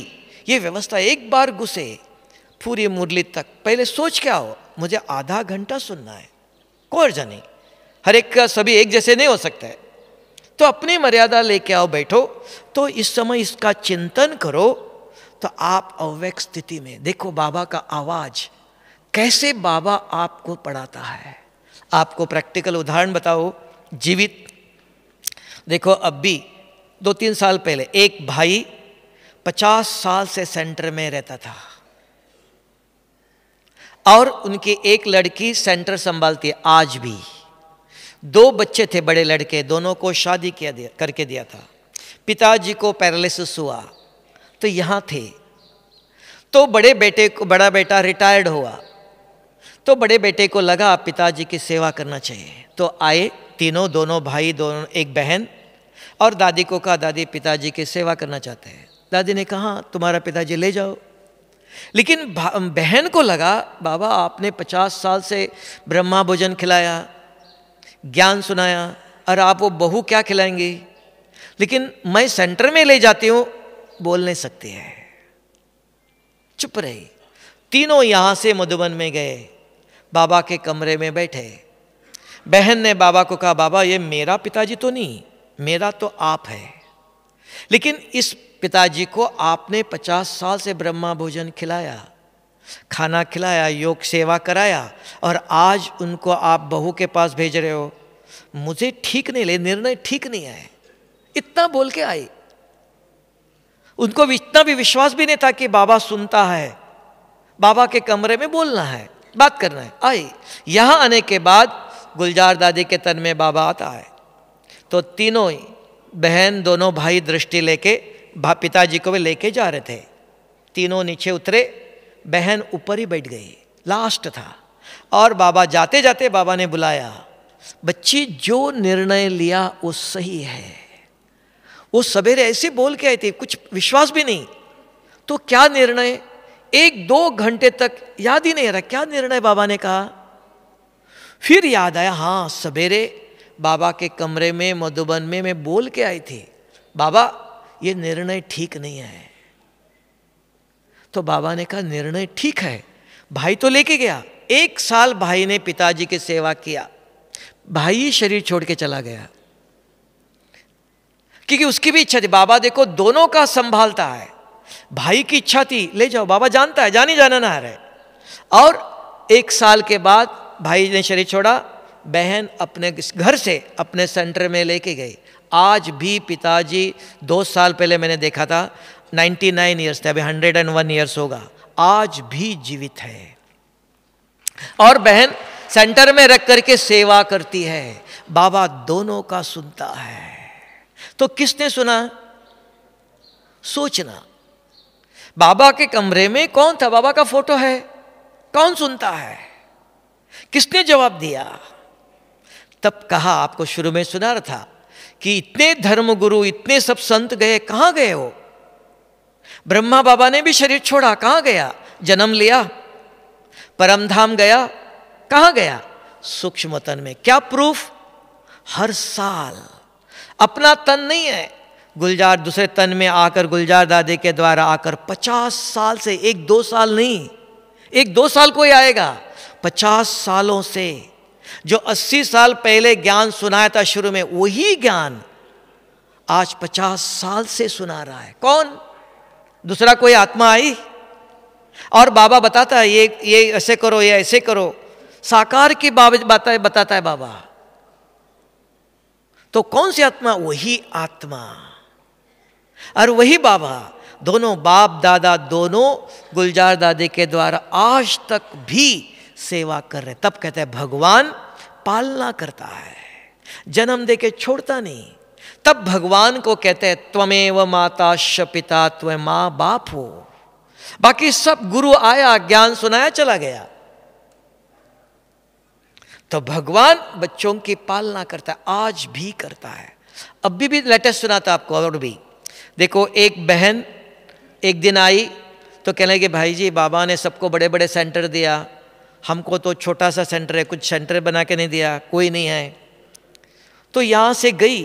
ये व्यवस्था, एक बार घुसे पूरी मुरली तक, पहले सोच के आओ मुझे आधा घंटा सुनना है। कोई जाने, हर एक का सभी एक जैसे नहीं हो सकता है, तो अपनी मर्यादा लेके आओ, बैठो। तो इस समय इसका चिंतन करो, तो आप अव्यक्त स्थिति में देखो बाबा का आवाज कैसे बाबा आपको पढ़ाता है। आपको प्रैक्टिकल उदाहरण बताओ, जीवित देखो। अब भी 2-3 साल पहले एक भाई 50 साल से सेंटर में रहता था और उनकी एक लड़की सेंटर संभालती है आज भी। 2 बच्चे थे बड़े लड़के, दोनों को शादी करके दिया था। पिताजी को पैरालिसिस हुआ तो यहाँ थे। तो बड़ा बेटा रिटायर्ड हुआ, तो बड़े बेटे को लगा पिताजी की सेवा करना चाहिए। तो आए तीनों, दोनों भाई, दोनों, एक बहन, और दादी को कहा दादी पिताजी की सेवा करना चाहते हैं। दादी ने कहा तुम्हारा पिताजी ले जाओ। लेकिन बहन को लगा बाबा आपने 50 साल से ब्रह्मा भोजन खिलाया, ज्ञान सुनाया, और आप वो बहू क्या खिलाएंगी। लेकिन मैं सेंटर में ले जाती हूं, बोल नहीं सकती है, चुप रही। तीनों यहां से मधुबन में गए, बाबा के कमरे में बैठे। बहन ने बाबा को कहा बाबा ये मेरा पिताजी तो नहीं, मेरा तो आप है, लेकिन इस पिताजी को आपने 50 साल से ब्रह्मा भोजन खिलाया, खाना खिलाया, योग सेवा कराया, और आज उनको आप बहू के पास भेज रहे हो। मुझे ठीक नहीं ले, निर्णय ठीक नहीं है। इतना बोल के आई। उनको इतना भी विश्वास भी नहीं था कि बाबा सुनता है, बाबा के कमरे में बोलना है, बात करना है। आई यहां आने के बाद गुलजार दादी के तन में बाबा आता है। तो तीनों ही बहन, दोनों भाई दृष्टि लेके पिताजी को भी लेके जा रहे थे। तीनों नीचे उतरे, बहन ऊपर ही बैठ गई, लास्ट था। और बाबा जाते जाते बाबा ने बुलाया, बच्ची जो निर्णय लिया वो सही है। वो सवेरे ऐसे बोल के आई थी, कुछ विश्वास भी नहीं। तो क्या निर्णय, 1-2 घंटे तक याद ही नहीं रहा क्या निर्णय बाबा ने कहा। फिर याद आया, हाँ सवेरे बाबा के कमरे में मधुबन में मैं बोल के आई थी बाबा ये निर्णय ठीक नहीं है। तो बाबा ने कहा निर्णय ठीक है। भाई तो लेके गया, 1 साल भाई ने पिताजी की सेवा किया, भाई शरीर छोड़ के चला गया, क्योंकि उसकी भी इच्छा थी। बाबा देखो दोनों का संभालता है, भाई की इच्छा थी ले जाओ, बाबा जानता है, जानी जाना ना रहे। और 1 साल के बाद भाई ने शरीर छोड़ा, बहन अपने घर से अपने सेंटर में लेके गई। आज भी पिताजी 2 साल पहले मैंने देखा था, 99 ईयर्स थे, अभी 101 ईयर्स होगा, आज भी जीवित है। और बहन सेंटर में रख करके सेवा करती है। बाबा दोनों का सुनता है। तो किसने सुना? सोचना। बाबा के कमरे में कौन था? बाबा का फोटो है, कौन सुनता है? किसने जवाब दिया? तब कहा, आपको शुरू में सुना रहा था कि इतने धर्मगुरु, इतने सब संत गए, कहां गए हो? ब्रह्मा बाबा ने भी शरीर छोड़ा, कहां गया? जन्म लिया, परमधाम गया, कहां गया? सूक्ष्म तन में। क्या प्रूफ? हर साल अपना तन नहीं है, गुलजार दूसरे तन में आकर, गुलजार दादी के द्वारा आकर 50 साल से, 1-2 साल नहीं, 1-2 साल कोई आएगा, 50 सालों से जो 80 साल पहले ज्ञान सुनाया था शुरू में, वही ज्ञान आज 50 साल से सुना रहा है। कौन? दूसरा कोई आत्मा आई? और बाबा बताता है ये ऐसे करो, ये ऐसे करो, साकार की बातें बताता है बाबा। तो कौन सी आत्मा? वही आत्मा और वही बाबा। दोनों बाप दादा, दोनों गुलजार दादी के द्वारा आज तक भी सेवा कर रहे। तब कहते हैं भगवान पालना करता है, जन्म दे के छोड़ता नहीं। तब भगवान को कहते हैं त्वमेव माता श पिता, त्वं माँ बाप हो। बाकी सब गुरु आया, ज्ञान सुनाया, चला गया। तो भगवान बच्चों की पालना करता है, आज भी करता है। अभी भी लेटेस्ट सुनाता आपको। और भी देखो, एक बहन एक दिन आई तो कहने लगे, भाई जी बाबा ने सबको बड़े बड़े सेंटर दिया, हमको तो छोटा सा सेंटर है, कुछ सेंटर बना के नहीं दिया, कोई नहीं है। तो यहाँ से गई,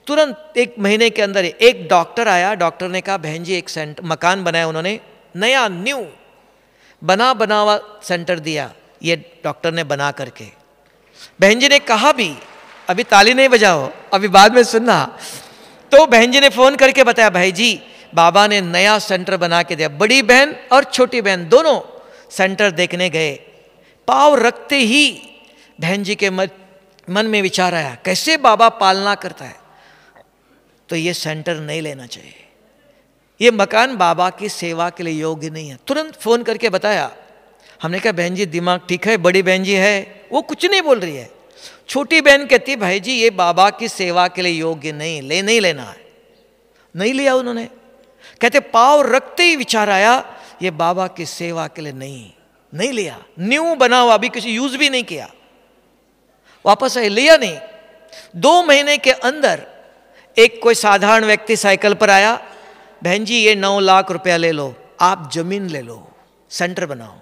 तुरंत 1 महीने के अंदर एक डॉक्टर आया। डॉक्टर ने कहा, बहन जी एक मकान बनाया उन्होंने, नया न्यू बना हुआ सेंटर दिया, ये डॉक्टर ने बना करके। बहन जी ने कहा भी, अभी ताली नहीं बजाओ, अभी बाद में सुनना। तो बहन जी ने फोन करके बताया, भाई जी बाबा ने नया सेंटर बना के दिया। बड़ी बहन और छोटी बहन दोनों सेंटर देखने गए। पाँव रखते ही बहन जी के मन में विचार आया, कैसे बाबा पालना करता है, तो ये सेंटर नहीं लेना चाहिए, ये मकान बाबा की सेवा के लिए योग्य नहीं है। तुरंत फोन करके बताया। हमने कहा, बहन जी दिमाग ठीक है? बड़ी बहन जी है, वो कुछ नहीं बोल रही है। छोटी बहन कहती, भाई जी ये बाबा की सेवा के लिए योग्य नहीं लेना है। नहीं लिया उन्होंने। कहते पाँव रखते ही विचार आया, ये बाबा की सेवा के लिए नहीं लिया। न्यू बना हुआ, अभी किसी यूज भी नहीं किया, वापस आए, लिया नहीं। 2 महीने के अंदर एक कोई साधारण व्यक्ति साइकिल पर आया, बहन जी ये 9 लाख रुपया ले लो, आप जमीन ले लो, सेंटर बनाओ।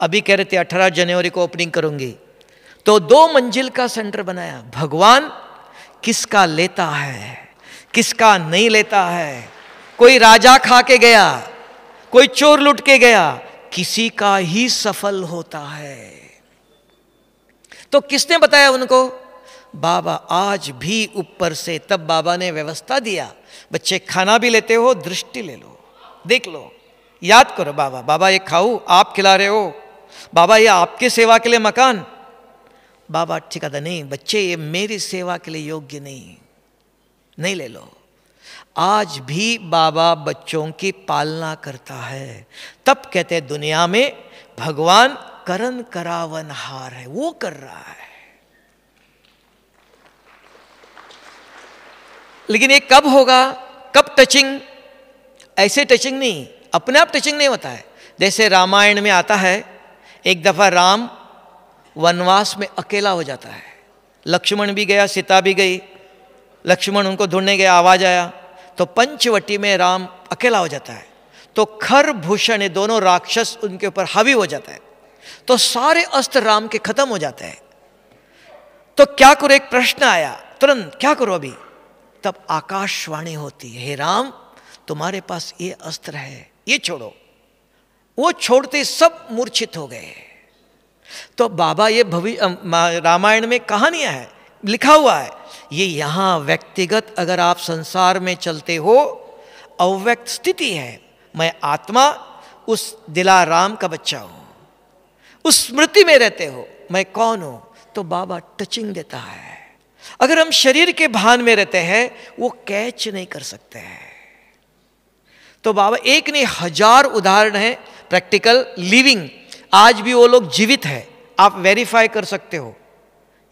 अभी कह रहे थे 18 जनवरी को ओपनिंग करूंगी। तो 2 मंजिल का सेंटर बनाया। भगवान किसका लेता है, किसका नहीं लेता है। कोई राजा खा के गया, कोई चोर लुट के गया, किसी का ही सफल होता है। तो किसने बताया उनको? बाबा आज भी ऊपर से। तब बाबा ने व्यवस्था दिया, बच्चे खाना भी लेते हो, दृष्टि ले लो, देख लो, याद करो बाबा ये खाऊं, आप खिला रहे हो, बाबा ये आपकी सेवा के लिए मकान। बाबा ठीक है, नहीं बच्चे ये मेरी सेवा के लिए योग्य नहीं ले लो। आज भी बाबा बच्चों की पालना करता है। तब कहते हैं दुनिया में भगवान करन करावनहार है, वो कर रहा है। लेकिन ये कब होगा, कब टचिंग? ऐसे टचिंग नहीं, अपने आप टचिंग नहीं होता है। जैसे रामायण में आता है, एक दफा राम वनवास में अकेला हो जाता है। लक्ष्मण भी गया, सीता भी गई, लक्ष्मण उनको ढूंढने गया, आवाज आया, तो पंचवटी में राम अकेला हो जाता है। तो खर भूषण ये दोनों राक्षस उनके ऊपर हावी हो जाता है, तो सारे अस्त्र राम के खत्म हो जाते हैं। तो क्या करो, एक प्रश्न आया तुरंत, क्या करो अभी? तब आकाशवाणी होती है, हे राम तुम्हारे पास ये अस्त्र है, ये छोड़ो। वो छोड़ते सब मूर्छित हो गए। तो बाबा ये रामायण में कहानियां है, लिखा हुआ है, ये यहां व्यक्तिगत अगर आप संसार में चलते हो, अव्यक्त स्थिति है। मैं आत्मा उस दिलाराम का बच्चा हूं, उस स्मृति में रहते हो, मैं कौन हूं, तो बाबा टचिंग देता है। अगर हम शरीर के भान में रहते हैं, वो कैच नहीं कर सकते हैं। तो बाबा एक नहीं 1000 उदाहरण है, प्रैक्टिकल लिविंग। आज भी वो लोग जीवित है, आप वेरीफाई कर सकते हो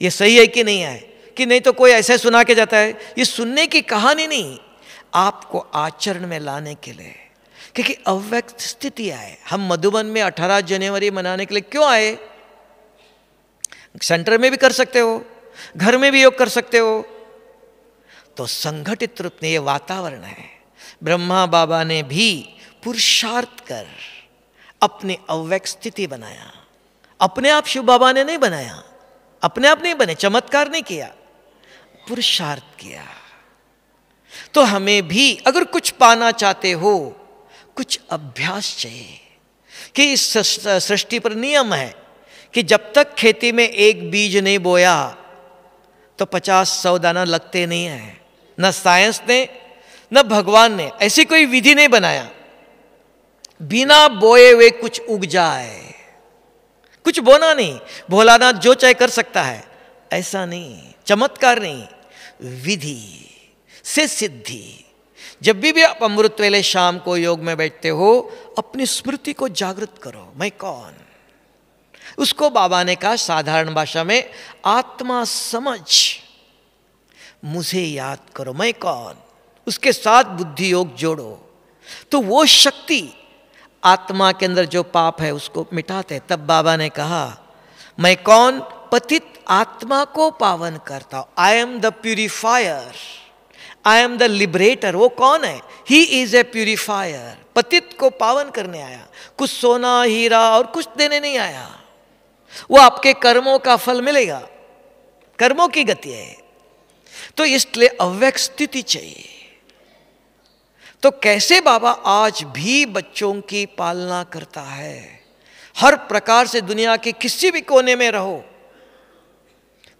ये सही है कि नहीं है, कि नहीं तो कोई ऐसे सुना के जाता है। ये सुनने की कहानी नहीं, आपको आचरण में लाने के लिए, क्योंकि अव्यक्त स्थिति आए। हम मधुबन में 18 जनवरी मनाने के लिए क्यों आए? सेंटर में भी कर सकते हो, घर में भी योग कर सकते हो। तो संगठित रूप में ये वातावरण है। ब्रह्मा बाबा ने भी पुरुषार्थ कर अपनी अव्यक्त स्थिति बनाया। अपने आप शिव बाबा ने नहीं बनाया, अपने आप नहीं बने, चमत्कार नहीं किया, पुरुषार्थ किया। तो हमें भी अगर कुछ पाना चाहते हो, कुछ अभ्यास चाहिए। कि इस सृष्टि पर नियम है कि जब तक खेती में एक बीज नहीं बोया तो 50-100 दाना लगते नहीं है। न साइंस ने न भगवान ने ऐसी कोई विधि नहीं बनाया बिना बोए हुए कुछ उग जाए। कुछ बोना नहीं, भोलानाथ जो चाहे कर सकता है, ऐसा नहीं, चमत्कार नहीं, विधि से सिद्धि। जब भी आप अमृत वेले शाम को योग में बैठते हो, अपनी स्मृति को जागृत करो, मैं कौन। उसको बाबा ने कहा साधारण भाषा में, आत्मा समझ, मुझे याद करो, मैं कौन। उसके साथ बुद्धि योग जोड़ो तो वो शक्ति आत्मा के अंदर जो पाप है उसको मिटाते। तब बाबा ने कहा मैं कौन, पतित आत्मा को पावन करता हूं। I am the purifier, I am the liberator. वो कौन है? He is a purifier. पतित को पावन करने आया, कुछ सोना हीरा और कुछ देने नहीं आया। वो आपके कर्मों का फल मिलेगा, कर्मों की गति है। तो इसलिए अव्यक्त स्थिति चाहिए। तो कैसे बाबा आज भी बच्चों की पालना करता है। हर प्रकार से दुनिया के किसी भी कोने में रहो,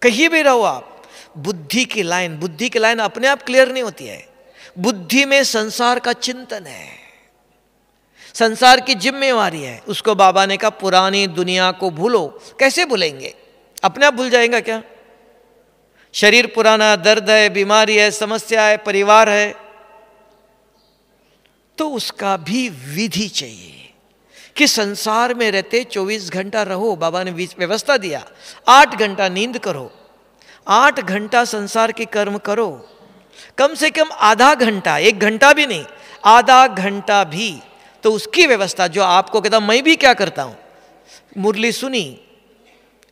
कहीं भी रहो आप, बुद्धि की लाइन अपने आप क्लियर नहीं होती है। बुद्धि में संसार का चिंतन है, संसार की जिम्मेवारी है। उसको बाबा ने कहा पुरानी दुनिया को भूलो। कैसे भूलेंगे? अपने आप भूल जाएगा क्या? शरीर पुराना, दर्द है, बीमारी है, समस्या है, परिवार है, तो उसका भी विधि चाहिए कि संसार में रहते 24 घंटा रहो। बाबा ने व्यवस्था दिया, 8 घंटा नींद करो, 8 घंटा संसार के कर्म करो, कम से कम आधा घंटा, 1 घंटा भी नहीं, आधा घंटा भी। तो उसकी व्यवस्था जो आपको कहता मैं भी क्या करता हूं, मुरली सुनी,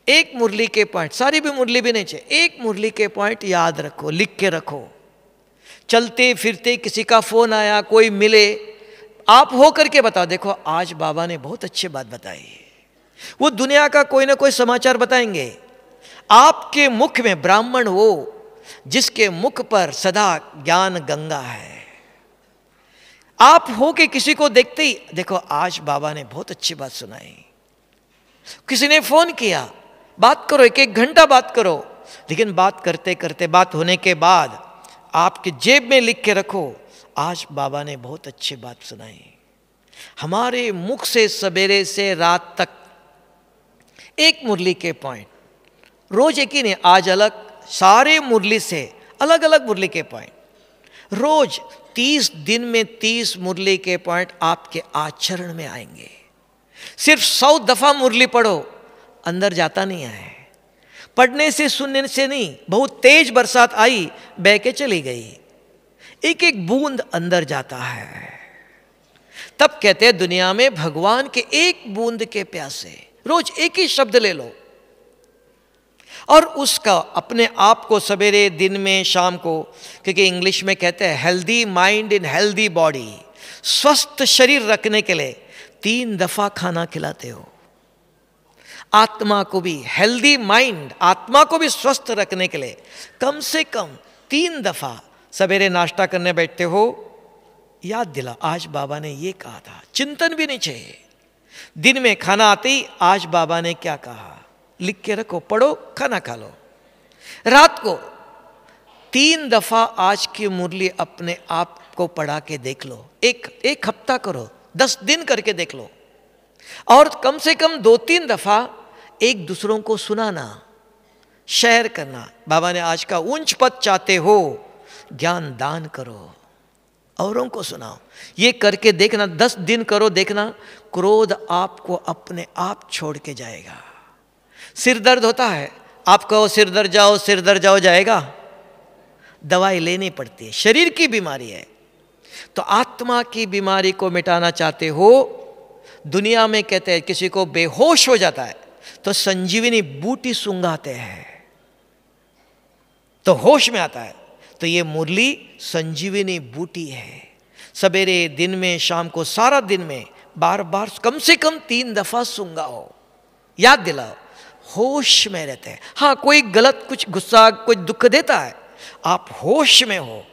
एक मुरली के पॉइंट, सारी भी मुरली भी नहीं चाहिए, एक मुरली के पॉइंट याद रखो, लिख के रखो। चलते फिरते किसी का फोन आया, कोई मिले, आप हो करके बताओ, देखो आज बाबा ने बहुत अच्छी बात बताई। वो दुनिया का कोई ना कोई समाचार बताएंगे। आपके मुख में ब्राह्मण वो जिसके मुख पर सदा ज्ञान गंगा है। आप हो के किसी को देखते ही देखो आज बाबा ने बहुत अच्छी बात सुनाई। किसी ने फोन किया, बात करो, 1-1 घंटा बात करो, लेकिन बात करते करते, बात होने के बाद आपके जेब में लिख के रखो, आज बाबा ने बहुत अच्छी बात सुनाई। हमारे मुख से सवेरे से रात तक एक मुरली के पॉइंट, रोज एक ही नहीं, आज अलग, सारे मुरली से अलग अलग मुरली के पॉइंट, रोज 30 दिन में 30 मुरली के पॉइंट आपके आचरण में आएंगे। सिर्फ 100 दफा मुरली पढ़ो, अंदर जाता नहीं है। पढ़ने से सुनने से नहीं, बहुत तेज बरसात आई, बह के चली गई, एक एक बूंद अंदर जाता है। तब कहते हैं दुनिया में भगवान के एक बूंद के प्यासे, रोज एक ही शब्द ले लो और उसका अपने आप को सवेरे, दिन में, शाम को, क्योंकि इंग्लिश में कहते हैं healthy mind in healthy body, स्वस्थ शरीर रखने के लिए 3 दफा खाना खिलाते हो। आत्मा को भी हेल्दी माइंड, आत्मा को भी स्वस्थ रखने के लिए कम से कम 3 दफा सवेरे नाश्ता करने बैठते हो, याद दिला आज बाबा ने ये कहा था। चिंतन भी नहीं चाहिए, दिन में खाना आते ही आज बाबा ने क्या कहा लिख के रखो, पढ़ो, खाना खा लो। रात को 3 दफा आज की मुरली अपने आप को पढ़ा के देख लो, एक हफ्ता करो, 10 दिन करके देख लो, और कम से कम 2-3 दफा एक दूसरों को सुनाना, शेयर करना। बाबा ने आज का ऊंच पद चाहते हो, ज्ञान दान करो, औरों को सुनाओ। ये करके देखना, 10 दिन करो, देखना क्रोध आपको अपने आप छोड़ के जाएगा। सिर दर्द होता है, आप कहो सिर दर्द जाओ, जाएगा? दवाई लेनी पड़ती है, शरीर की बीमारी है। तो आत्मा की बीमारी को मिटाना चाहते हो, दुनिया में कहते हैं किसी को बेहोश हो जाता है तो संजीवनी बूटी सूंघाते हैं तो होश में आता है। तो ये मुरली संजीवनी बूटी है। सवेरे, दिन में, शाम को, सारा दिन में बार बार कम से कम 3 दफा सूंघाओ, याद दिलाओ, होश में रहते हैं। हाँ, कोई गलत कुछ गुस्सा, कुछ दुख देता है, आप होश में हो।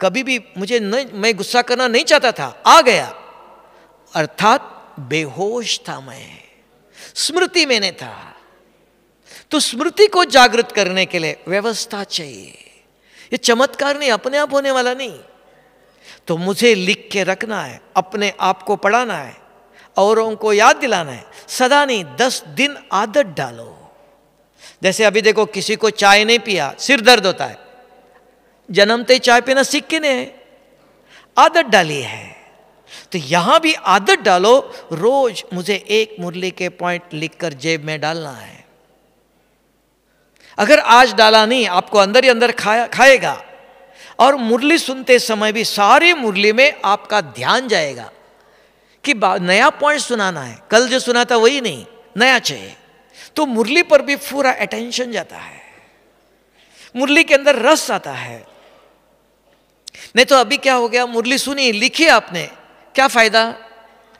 कभी भी मुझे नहीं, मैं गुस्सा करना नहीं चाहता था, आ गया, अर्थात बेहोश था मैं, स्मृति में नहीं था। तो स्मृति को जागृत करने के लिए व्यवस्था चाहिए। ये चमत्कार नहीं, अपने आप होने वाला नहीं। तो मुझे लिख के रखना है, अपने आप को पढ़ाना है, औरों को याद दिलाना है। सदा नहीं, 10 दिन आदत डालो। जैसे अभी देखो, किसी को चाय नहीं पिया, सिर दर्द होता है, जन्मते चाय पीना सीख के नहीं है, आदत डाली है। तो यहां भी आदत डालो, रोज मुझे एक मुरली के पॉइंट लिखकर जेब में डालना है। अगर आज डाला नहीं, आपको अंदर ही अंदर खाएगा। और मुरली सुनते समय भी सारी मुरली में आपका ध्यान जाएगा कि नया पॉइंट सुनाना है, कल जो सुना था वही नहीं, नया चाहिए। तो मुरली पर भी पूरा अटेंशन जाता है, मुरली के अंदर रस आता है। नहीं तो अभी क्या हो गया, मुरली सुनी, लिखी आपने, क्या फायदा?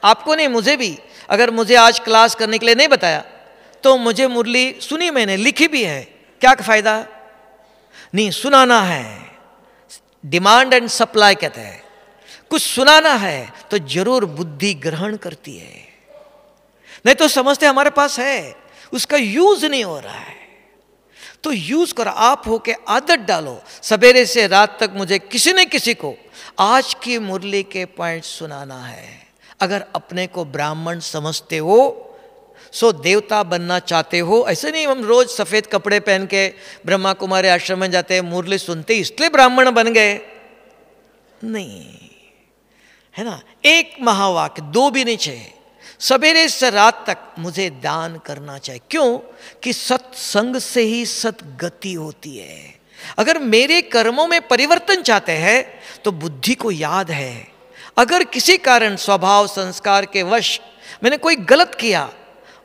आपको नहीं, मुझे भी। अगर मुझे आज क्लास करने के लिए नहीं बताया तो मुझे मुरली सुनी, मैंने लिखी भी है, क्या फायदा? नहीं, सुनाना है, डिमांड एंड सप्लाई कहते हैं। कुछ सुनाना है तो जरूर बुद्धि ग्रहण करती है, नहीं तो समझते हमारे पास है, उसका यूज नहीं हो रहा है। तो यूज करो, आप होके आदत डालो, सवेरे से रात तक मुझे किसी न किसी को आज की मुरली के पॉइंट सुनाना है। अगर अपने को ब्राह्मण समझते हो, सो देवता बनना चाहते हो, ऐसे नहीं हम रोज सफेद कपड़े पहन के ब्रह्मा कुमारी आश्रम में जाते हैं, मुरली सुनते इसलिए ब्राह्मण बन गए, नहीं है ना। एक महावाक्य, 2 भी नहीं चाहिए, सवेरे से रात तक मुझे दान करना चाहिए। क्यों? कि सत्संग से ही सतगति होती है। अगर मेरे कर्मों में परिवर्तन चाहते हैं तो बुद्धि को याद है, अगर किसी कारण स्वभाव संस्कार के वश मैंने कोई गलत किया,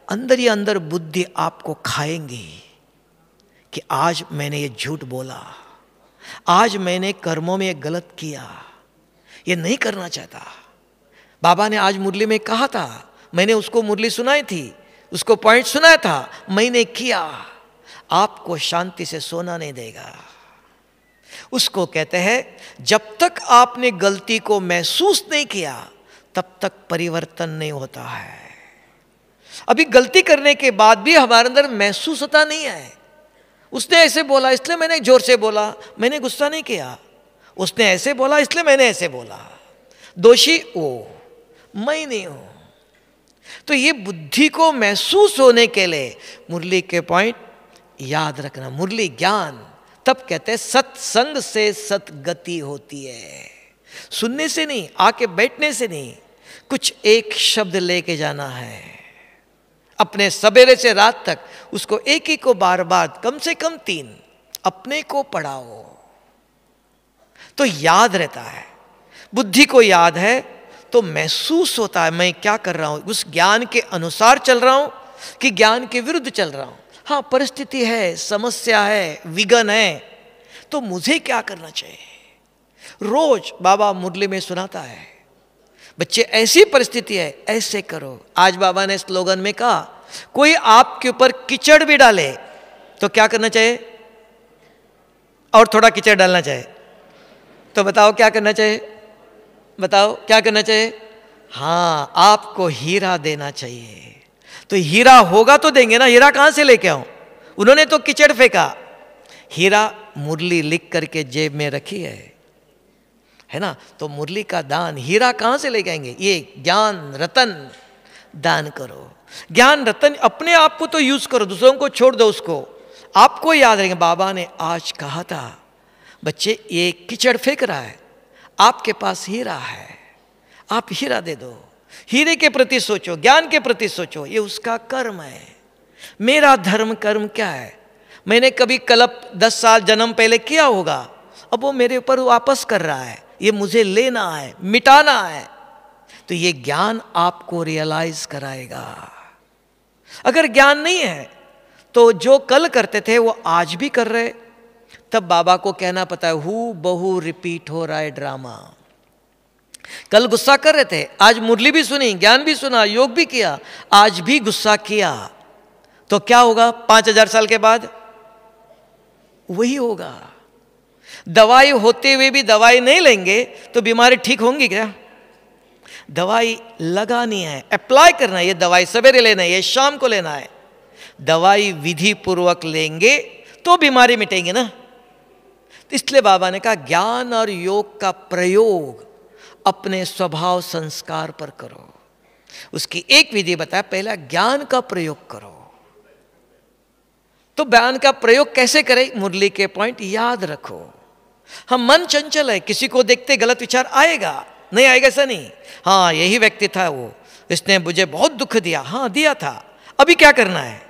अंदर ही अंदर बुद्धि आपको खाएंगी कि आज मैंने ये झूठ बोला, आज मैंने कर्मों में ये गलत किया, ये नहीं करना चाहता। बाबा ने आज मुरली में कहा था, मैंने उसको मुरली सुनाई थी, उसको पॉइंट सुनाया था, मैंने किया, आपको शांति से सोना नहीं देगा। उसको कहते हैं जब तक आपने गलती को महसूस नहीं किया तब तक परिवर्तन नहीं होता है। अभी गलती करने के बाद भी हमारे अंदर महसूस होता नहीं है, उसने ऐसे बोला इसलिए मैंने जोर से बोला, मैंने गुस्सा नहीं किया, उसने ऐसे बोला इसलिए मैंने ऐसे बोला, दोषी वो, मैं नहीं हूं। तो ये बुद्धि को महसूस होने के लिए मुरली के पॉइंट याद रखना। मुरली ज्ञान, तब कहते हैं सत्संग से सतगति होती है। सुनने से नहीं, आके बैठने से नहीं, कुछ एक शब्द लेके जाना है अपने, सवेरे से रात तक उसको एक ही को बार बार, कम से कम 3 अपने को पढ़ाओ तो याद रहता है। बुद्धि को याद है तो महसूस होता है मैं क्या कर रहा हूं, उस ज्ञान के अनुसार चल रहा हूं कि ज्ञान के विरुद्ध चल रहा हूं। हाँ, परिस्थिति है, समस्या है, विघ्न है, तो मुझे क्या करना चाहिए। रोज बाबा मुरली में सुनाता है, बच्चे ऐसी परिस्थिति है ऐसे करो। आज बाबा ने स्लोगन में कहा, कोई आपके ऊपर कीचड़ भी डाले तो क्या करना चाहिए, और थोड़ा कीचड़ डालना चाहिए, तो बताओ क्या करना चाहिए, बताओ क्या करना चाहिए। हाँ, आपको हीरा देना चाहिए। तो हीरा होगा तो देंगे ना, हीरा कहां से लेके आऊं, उन्होंने तो कीचड़ फेंका। हीरा मुरली लिख करके जेब में रखी है ना, तो मुरली का दान हीरा कहां से लेके आएंगे। ये ज्ञान रतन दान करो, ज्ञान रतन अपने आप को तो यूज करो, दूसरों को छोड़ दो, उसको आपको याद रहेंगे। बाबा ने आज कहा था, बच्चे ये कीचड़ फेंक रहा है, आपके पास हीरा है, आप हीरा दे दो। हीरे के प्रति सोचो, ज्ञान के प्रति सोचो, ये उसका कर्म है। मेरा धर्म कर्म क्या है, मैंने कभी कल्प 10 साल जन्म पहले किया होगा, अब वो मेरे ऊपर वापस कर रहा है, ये मुझे लेना है, मिटाना है। तो ये ज्ञान आपको रियलाइज कराएगा। अगर ज्ञान नहीं है तो जो कल करते थे वो आज भी कर रहे, तब बाबा को कहना पता है हू बहु रिपीट हो रहा है ड्रामा। कल गुस्सा कर रहे थे, आज मुरली भी सुनी, ज्ञान भी सुना, योग भी किया, आज भी गुस्सा किया, तो क्या होगा 5000 साल के बाद? वही होगा। दवाई होते हुए भी दवाई नहीं लेंगे तो बीमारी ठीक होंगी क्या? दवाई लगानी है, अप्लाई करना है। ये दवाई सवेरे लेना है, ये शाम को लेना है। दवाई विधि पूर्वक लेंगे तो बीमारी मिटेंगी ना। तो इसलिए बाबा ने कहा ज्ञान और योग का प्रयोग अपने स्वभाव संस्कार पर करो। उसकी एक विधि बताया, पहला ज्ञान का प्रयोग करो। तो ज्ञान का प्रयोग कैसे करें? मुरली के पॉइंट याद रखो। हम मन चंचल है, किसी को देखते गलत विचार आएगा, नहीं आएगा ऐसा नहीं। हाँ यही व्यक्ति था वो, इसने मुझे बहुत दुख दिया, हाँ दिया था, अभी क्या करना है?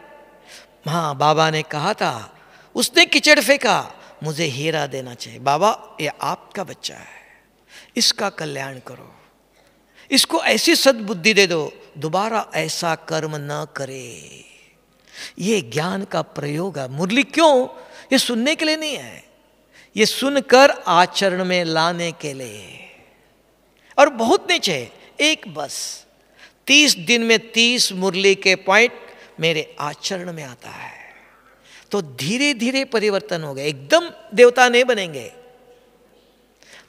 हाँ बाबा ने कहा था, उसने कीचड़ फेंका, मुझे हीरा देना चाहिए। बाबा ये आपका बच्चा है, इसका कल्याण करो, इसको ऐसी सद्बुद्धि दे दो, दोबारा ऐसा कर्म न करे। ये ज्ञान का प्रयोग है। मुरली क्यों? ये सुनने के लिए नहीं है, ये सुनकर आचरण में लाने के लिए। और बहुत नीचे एक बस 30 दिन में 30 मुरली के पॉइंट मेरे आचरण में आता है, तो धीरे धीरे परिवर्तन हो गए, एकदम देवता नहीं बनेंगे।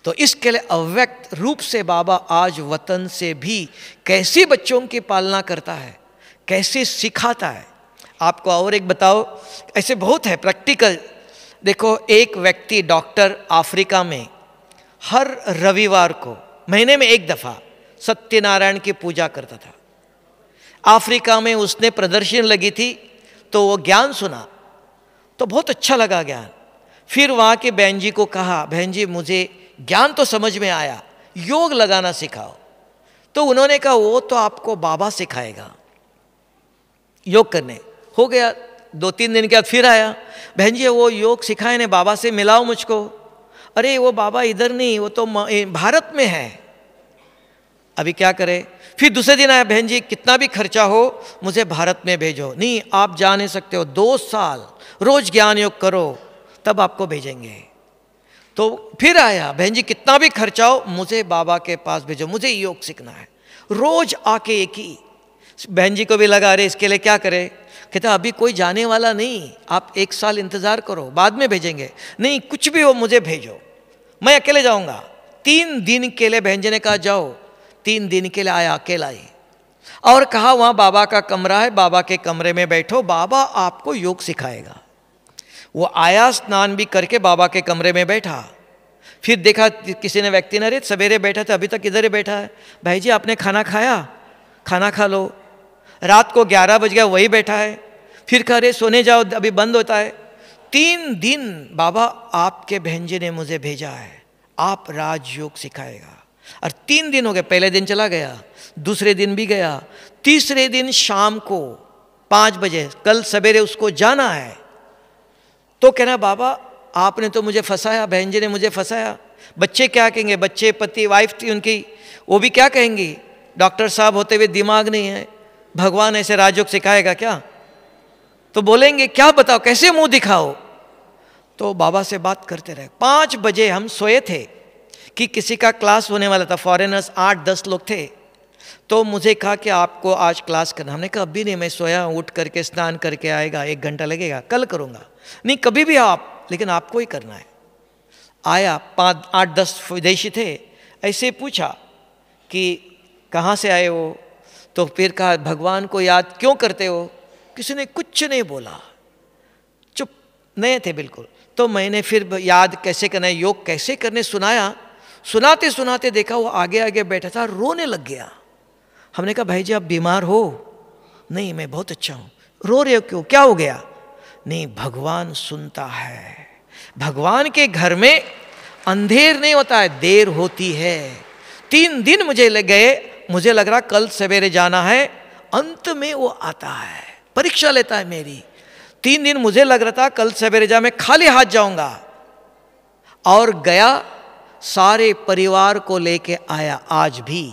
तो इसके लिए अव्यक्त रूप से बाबा आज वतन से भी कैसे बच्चों की पालना करता है, कैसे सिखाता है। आपको और एक बताओ, ऐसे बहुत है प्रैक्टिकल। देखो एक व्यक्ति डॉक्टर अफ्रीका में हर रविवार को महीने में एक दफा सत्यनारायण की पूजा करता था। अफ्रीका में उसने प्रदर्शनी लगी थी तो वो ज्ञान सुना तो बहुत अच्छा लगा ज्ञान। फिर वहाँ के बहन जी को कहा, बहन जी मुझे ज्ञान तो समझ में आया, योग लगाना सिखाओ। तो उन्होंने कहा वो तो आपको बाबा सिखाएगा योग करने। हो गया 2-3 दिन के बाद फिर आया, बहन जी वो योग सिखाए ने, बाबा से मिलाओ मुझको। अरे वो बाबा इधर नहीं, वो तो भारत में है, अभी क्या करें? फिर दूसरे दिन आया, बहन जी कितना भी खर्चा हो मुझे भारत में भेजो। नहीं आप जा नहीं सकते हो, 2 साल रोज ज्ञान योग करो तब आपको भेजेंगे। तो फिर आया, बहन जी कितना भी खर्चा हो मुझे बाबा के पास भेजो, मुझे योग सीखना है। रोज आके एक ही। बहन जी को भी लगा अरे इसके लिए क्या करे, कहता अभी कोई जाने वाला नहीं, आप 1 साल इंतजार करो, बाद में भेजेंगे। नहीं कुछ भी हो मुझे भेजो, मैं अकेले जाऊंगा। 3 दिन के लिए बहन जी ने कहा जाओ। 3 दिन के लिए आया अकेला ही, और कहा वहाँ बाबा का कमरा है, बाबा के कमरे में बैठो, बाबा आपको योग सिखाएगा। वो आया, स्नान भी करके बाबा के कमरे में बैठा। फिर देखा किसी ने व्यक्ति ने, अरे सवेरे बैठा था अभी तक इधर ही बैठा है, भाई जी आपने खाना खाया? खाना खा लो। रात को 11 बज गया, वही बैठा है। फिर कह रहे सोने जाओ अभी बंद होता है। 3 दिन बाबा आपके बहन जी ने मुझे भेजा है, आप राजयोग सिखाएगा। और 3 दिन हो गए, पहले दिन चला गया, दूसरे दिन भी गया, तीसरे दिन शाम को 5 बजे, कल सवेरे उसको जाना है। तो कहना बाबा आपने तो मुझे फंसाया, बहन जी ने मुझे फंसाया, बच्चे क्या कहेंगे? बच्चे, पति, वाइफ थी उनकी, वो भी क्या कहेंगी? डॉक्टर साहब होते हुए दिमाग नहीं है, भगवान ऐसे राजयोग सिखाएगा क्या? तो बोलेंगे क्या बताओ, कैसे मुंह दिखाओ? तो बाबा से बात करते रहे। 5 बजे हम सोए थे कि किसी का क्लास होने वाला था, फॉरेनर्स 8-10 लोग थे। तो मुझे कहा कि आपको आज क्लास करना। हमने कहा अभी नहीं, मैं सोया हूँ, उठ करके स्नान करके आएगा, 1 घंटा लगेगा, कल करूँगा। नहीं कभी भी आप, लेकिन आपको ही करना है। आया, 8-10 विदेशी थे, ऐसे पूछा कि कहाँ से आए हो? तो फिर कहा भगवान को याद क्यों करते हो? किसी ने कुछ नहीं बोला, चुप, नए थे बिल्कुल। तो मैंने फिर याद कैसे करना है, योग कैसे करने सुनाया। सुनाते सुनाते देखा वो आगे आगे बैठा था, रोने लग गया। हमने कहा भाई जी आप बीमार हो? नहीं मैं बहुत अच्छा हूँ। रो रहे हो क्यों, क्या हो गया? नहीं भगवान सुनता है, भगवान के घर में अंधेर नहीं होता है, देर होती है। 3 दिन मुझे लग गए, मुझे लग रहा कल सवेरे जाना है, अंत में वो आता है। परीक्षा लेता है मेरी। 3 दिन मुझे लग रहा था कल सवेरे जा मैं खाली हाथ जाऊंगा, और गया, सारे परिवार को लेके आया। आज भी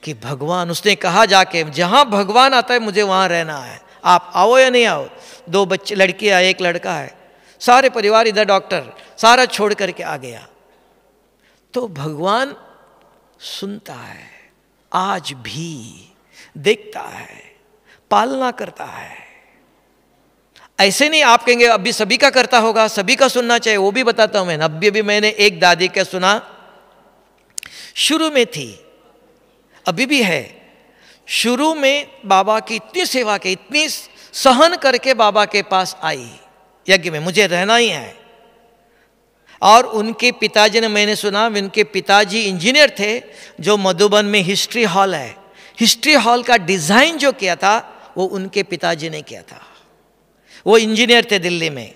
कि भगवान, उसने कहा जाके जहां भगवान आता है मुझे वहां रहना है, आप आओ या नहीं आओ। 2 बच्चे, लड़कियां, 1 लड़का है, सारे परिवार, इधर डॉक्टर, सारा छोड़ करके आ गया। तो भगवान सुनता है, आज भी देखता है, पालना करता है। ऐसे नहीं आप कहेंगे अभी सभी का करता होगा, सभी का सुनना चाहिए, वो भी बताता हूं मैं। अभी मैंने एक दादी का सुना, शुरू में थी, अभी भी है। शुरू में बाबा की इतनी सेवा की, इतनी सहन करके बाबा के पास आई यज्ञ में, मुझे रहना ही है। और उनके पिताजी ने, मैंने सुना उनके पिताजी इंजीनियर थे, जो मधुबन में हिस्ट्री हॉल है, हिस्ट्री हॉल का डिजाइन जो किया था वो उनके पिताजी ने किया था। वो इंजीनियर थे दिल्ली में,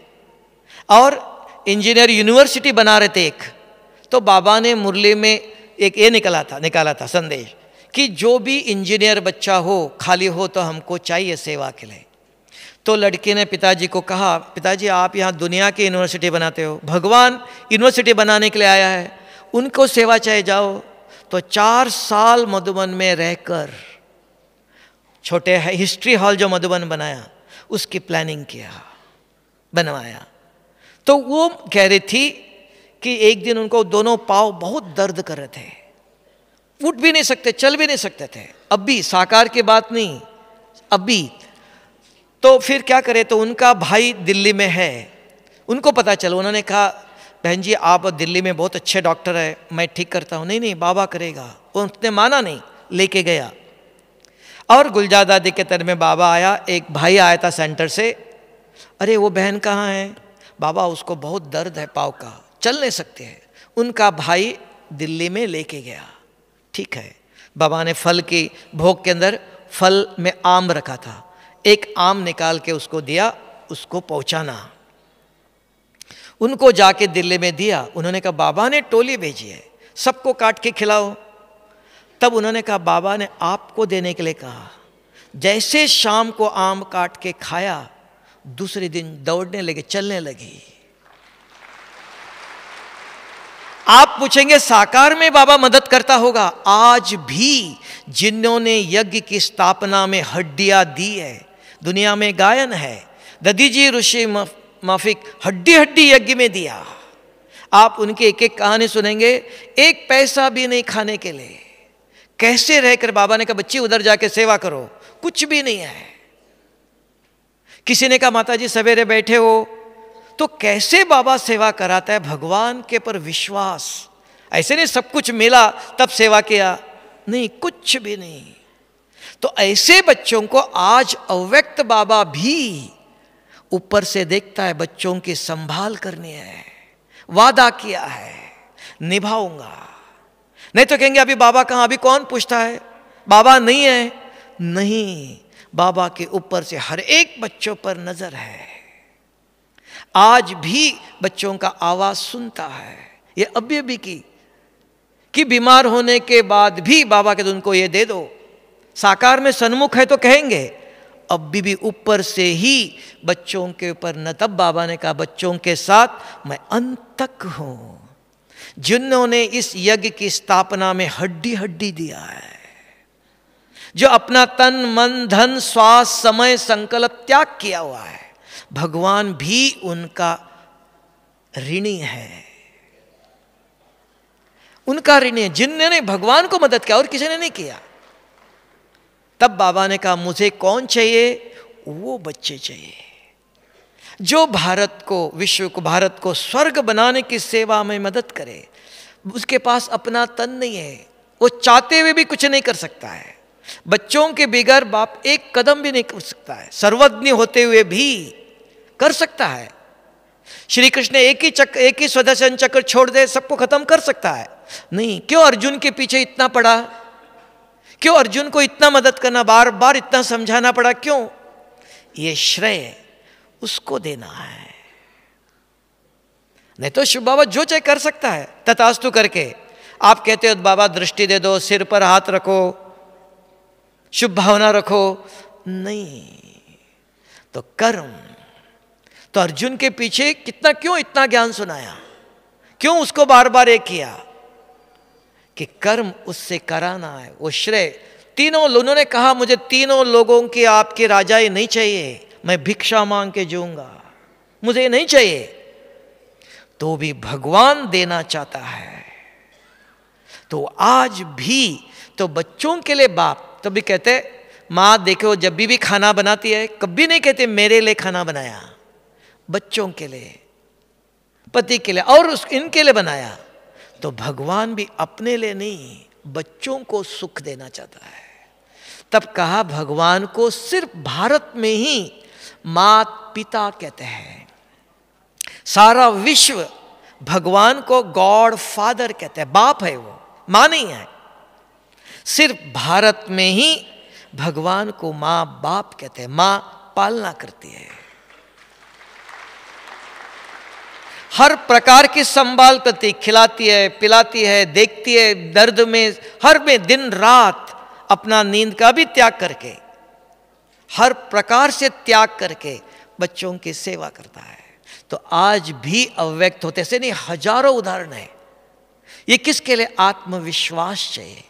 और इंजीनियर यूनिवर्सिटी बना रहे थे एक। तो बाबा ने मुरली में एक ये निकाला था संदेश कि जो भी इंजीनियर बच्चा हो, खाली हो तो हमको चाहिए सेवा के लिए। तो लड़की ने पिताजी को कहा, पिताजी आप यहाँ दुनिया की यूनिवर्सिटी बनाते हो, भगवान यूनिवर्सिटी बनाने के लिए आया है, उनको सेवा चाहिए, जाओ। तो 4 साल मधुबन में रहकर छोटे हिस्ट्री हॉल जो मधुबन बनाया, उसकी प्लानिंग किया, बनवाया। तो वो कह रही थी कि एक दिन उनको दोनों पाँव बहुत दर्द कर रहे थे, उठ भी नहीं सकते, चल भी नहीं सकते थे। अभी साकार की बात नहीं, अभी। तो फिर क्या करे, तो उनका भाई दिल्ली में है, उनको पता चला। उन्होंने कहा बहन जी आप दिल्ली में बहुत अच्छे डॉक्टर है, मैं ठीक करता हूँ। नहीं बाबा करेगा। उसने माना नहीं, लेके गया। और गुलजार दादी के तरह में बाबा आया, एक भाई आया था सेंटर से, अरे वो बहन कहाँ है? बाबा उसको बहुत दर्द है पाँव का, चल नहीं सकते हैं। उनका भाई दिल्ली में लेके गया। ठीक है, बाबा ने फल की भोग के अंदर फल में आम रखा था, एक आम निकाल के उसको दिया, उसको पहुंचाना। उनको जाके दिल्ली में दिया। उन्होंने कहा बाबा ने टोली भेजी है, सबको काट के खिलाओ। तब उन्होंने कहा बाबा ने आपको देने के लिए कहा। जैसे शाम को आम काट के खाया, दूसरे दिन दौड़ने लगे, चलने लगी। आप पूछेंगे साकार में बाबा मदद करता होगा? आज भी जिन्होंने यज्ञ की स्थापना में हड्डियां दी है, दुनिया में गायन है, दधीजी ऋषि माफिक हड्डी हड्डी यज्ञ में दिया। आप उनकी एक एक कहानी सुनेंगे, एक पैसा भी नहीं खाने के लिए, कैसे रहकर बाबा ने कहा बच्ची उधर जाके सेवा करो, कुछ भी नहीं है। किसी ने कहा माता जी सवेरे बैठे हो, तो कैसे बाबा सेवा कराता है? भगवान के पर विश्वास, ऐसे नहीं सब कुछ मिला तब सेवा किया, नहीं, कुछ भी नहीं। तो ऐसे बच्चों को आज अव्यक्त बाबा भी ऊपर से देखता है, बच्चों की संभाल करनी है, वादा किया है, निभाऊंगा। नहीं तो कहेंगे अभी बाबा कहाँ, अभी कौन पूछता है, बाबा नहीं है। नहीं, बाबा के ऊपर से हर एक बच्चों पर नजर है, आज भी बच्चों का आवाज सुनता है। ये अभी कि बीमार होने के बाद भी बाबा के उनको ये दे दो, साकार में सन्मुख है तो कहेंगे, अभी भी ऊपर से ही बच्चों के ऊपर न। तब बाबा ने कहा बच्चों के साथ मैं अंत तक हूं। जिन्होंने इस यज्ञ की स्थापना में हड्डी हड्डी दिया है, जो अपना तन मन धन श्वास समय संकल्प त्याग किया हुआ है, भगवान भी उनका ऋणी है, उनका ऋणी है। जिन्होंने भगवान को मदद किया और किसी ने नहीं किया। तब बाबा ने कहा मुझे कौन चाहिए? वो बच्चे चाहिए जो भारत को, विश्व को, भारत को स्वर्ग बनाने की सेवा में मदद करे। उसके पास अपना तन नहीं है, वो चाहते हुए भी कुछ नहीं कर सकता है। बच्चों के बिगैर बाप एक कदम भी नहीं कर सकता है, सर्वज्ञ होते हुए भी कर सकता है। श्री कृष्ण एक ही सुदर्शन चक्र छोड़ दे, सबको खत्म कर सकता है। नहीं, क्यों अर्जुन के पीछे इतना पड़ा? क्यों अर्जुन को इतना मदद करना, बार बार इतना समझाना पड़ा? क्यों? ये श्रेय उसको देना है। नहीं तो शिव बाबा जो चाहे कर सकता है, तथास्तु करके। आप कहते हो बाबा दृष्टि दे दो, सिर पर हाथ रखो, शुभ भावना रखो, नहीं। तो कर्म, तो अर्जुन के पीछे कितना, क्यों इतना ज्ञान सुनाया, क्यों उसको बार बार एक किया कि कर्म उससे कराना है। वो श्रेय, तीनों उन्होंने कहा मुझे तीनों लोगों की आपकी राजाई नहीं चाहिए, मैं भिक्षा मांग के जीऊंगा, मुझे नहीं चाहिए, तो भी भगवान देना चाहता है। तो आज भी तो बच्चों के लिए बाप तो भी कहते, माँ देखो जब भी खाना बनाती है कभी नहीं कहते मेरे लिए खाना बनाया, बच्चों के लिए, पति के लिए और इनके लिए बनाया। तो भगवान भी अपने लिए नहीं, बच्चों को सुख देना चाहता है। तब कहा भगवान को सिर्फ भारत में ही मात पिता कहते हैं, सारा विश्व भगवान को गॉड फादर कहते हैं, बाप है वो, मां नहीं है। सिर्फ भारत में ही भगवान को मां बाप कहते हैं, मां पालना करती है, हर प्रकार की संभाल करती, खिलाती है, पिलाती है, देखती है, दर्द में हर में दिन रात अपना नींद का भी त्याग करके, हर प्रकार से त्याग करके बच्चों की सेवा करता है। तो आज भी अव्यक्त होते से नहीं, हजारों उदाहरण है। ये किसके लिए? आत्मविश्वास चाहिए।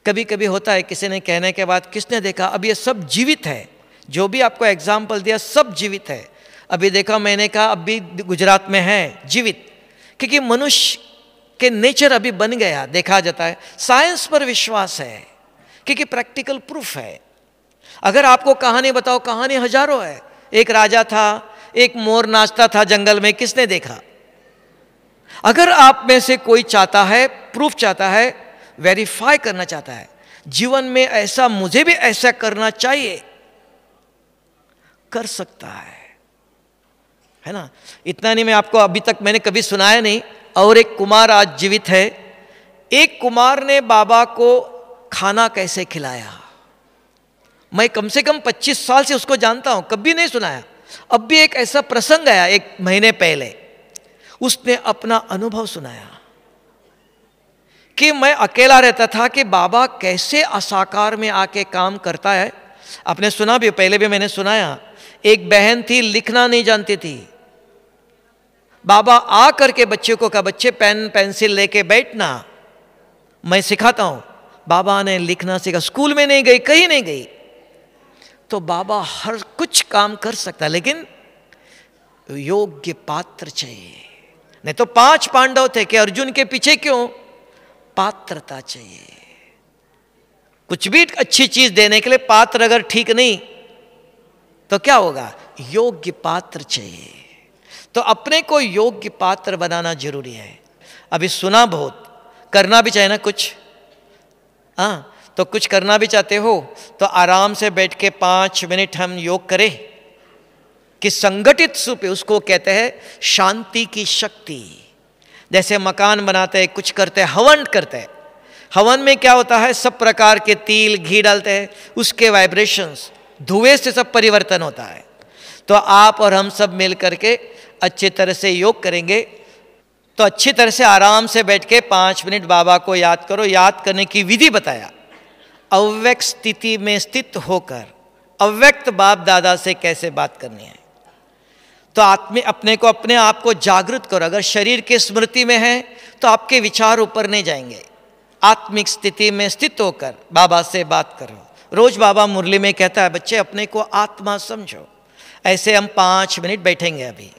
कभी कभी होता है किसी ने कहने के बाद, किसने देखा, अब ये सब जीवित है, जो भी आपको एग्जाम्पल दिया सब जीवित है। अभी देखा मैंने कहा, अब भी गुजरात में है जीवित, क्योंकि मनुष्य के नेचर अभी बन गया, देखा जाता है। साइंस पर विश्वास है क्योंकि प्रैक्टिकल प्रूफ है। अगर आपको कहानी बताओ, कहानी हजारों है। एक राजा था, एक मोर नाचता था जंगल में, किसने देखा? अगर आप में से कोई चाहता है, प्रूफ चाहता है, वेरीफाई करना चाहता है, जीवन में ऐसा मुझे भी ऐसा करना चाहिए, कर सकता है ना। इतना नहीं, मैं आपको अभी तक मैंने कभी सुनाया नहीं। और एक कुमार आज जीवित है। एक कुमार ने बाबा को खाना कैसे खिलाया, मैं कम से कम 25 साल से उसको जानता हूं, कभी नहीं सुनाया। अब भी एक ऐसा प्रसंग आया 1 महीने पहले, उसने अपना अनुभव सुनाया कि मैं अकेला रहता था कि बाबा कैसे असाकार में आके काम करता है। आपने सुना भी, पहले भी मैंने सुनाया। एक बहन थी, लिखना नहीं जानती थी। बाबा आ करके बच्चे को कहा, बच्चे पेन पेंसिल लेके बैठना, मैं सिखाता हूं। बाबा ने लिखना सीखा, स्कूल में नहीं गई, कहीं नहीं गई। तो बाबा हर कुछ काम कर सकता, लेकिन योग्य पात्र चाहिए। नहीं तो 5 पांडव थे कि अर्जुन के पीछे क्यों? पात्रता चाहिए। कुछ भी अच्छी चीज देने के लिए पात्र अगर ठीक नहीं तो क्या होगा? योग्य पात्र चाहिए। तो अपने को योग्य पात्र बनाना जरूरी है। अभी सुना बहुत, करना भी चाहिए ना कुछ। हाँ, तो कुछ करना भी चाहते हो तो आराम से बैठ के 5 मिनट हम योग करें कि संगठित रूप से, उसको कहते हैं शांति की शक्ति। जैसे मकान बनाते हैं, कुछ करते हैं, हवन करते हैं। हवन में क्या होता है? सब प्रकार के तिल घी डालते हैं, उसके वाइब्रेशंस, धुएं से सब परिवर्तन होता है। तो आप और हम सब मिल करके अच्छी तरह से योग करेंगे। तो अच्छी तरह से आराम से बैठ के 5 मिनट बाबा को याद करो। याद करने की विधि बताया, अव्यक्त स्थिति में स्थित होकर अव्यक्त बाप दादा से कैसे बात करनी है। तो अपने को, अपने आप को जागृत करो। अगर शरीर के स्मृति में है तो आपके विचार ऊपर नहीं जाएंगे। आत्मिक स्थिति में स्थित होकर बाबा से बात करो। रोज बाबा मुरली में कहता है, बच्चे अपने को आत्मा समझो। ऐसे हम 5 मिनट बैठेंगे अभी।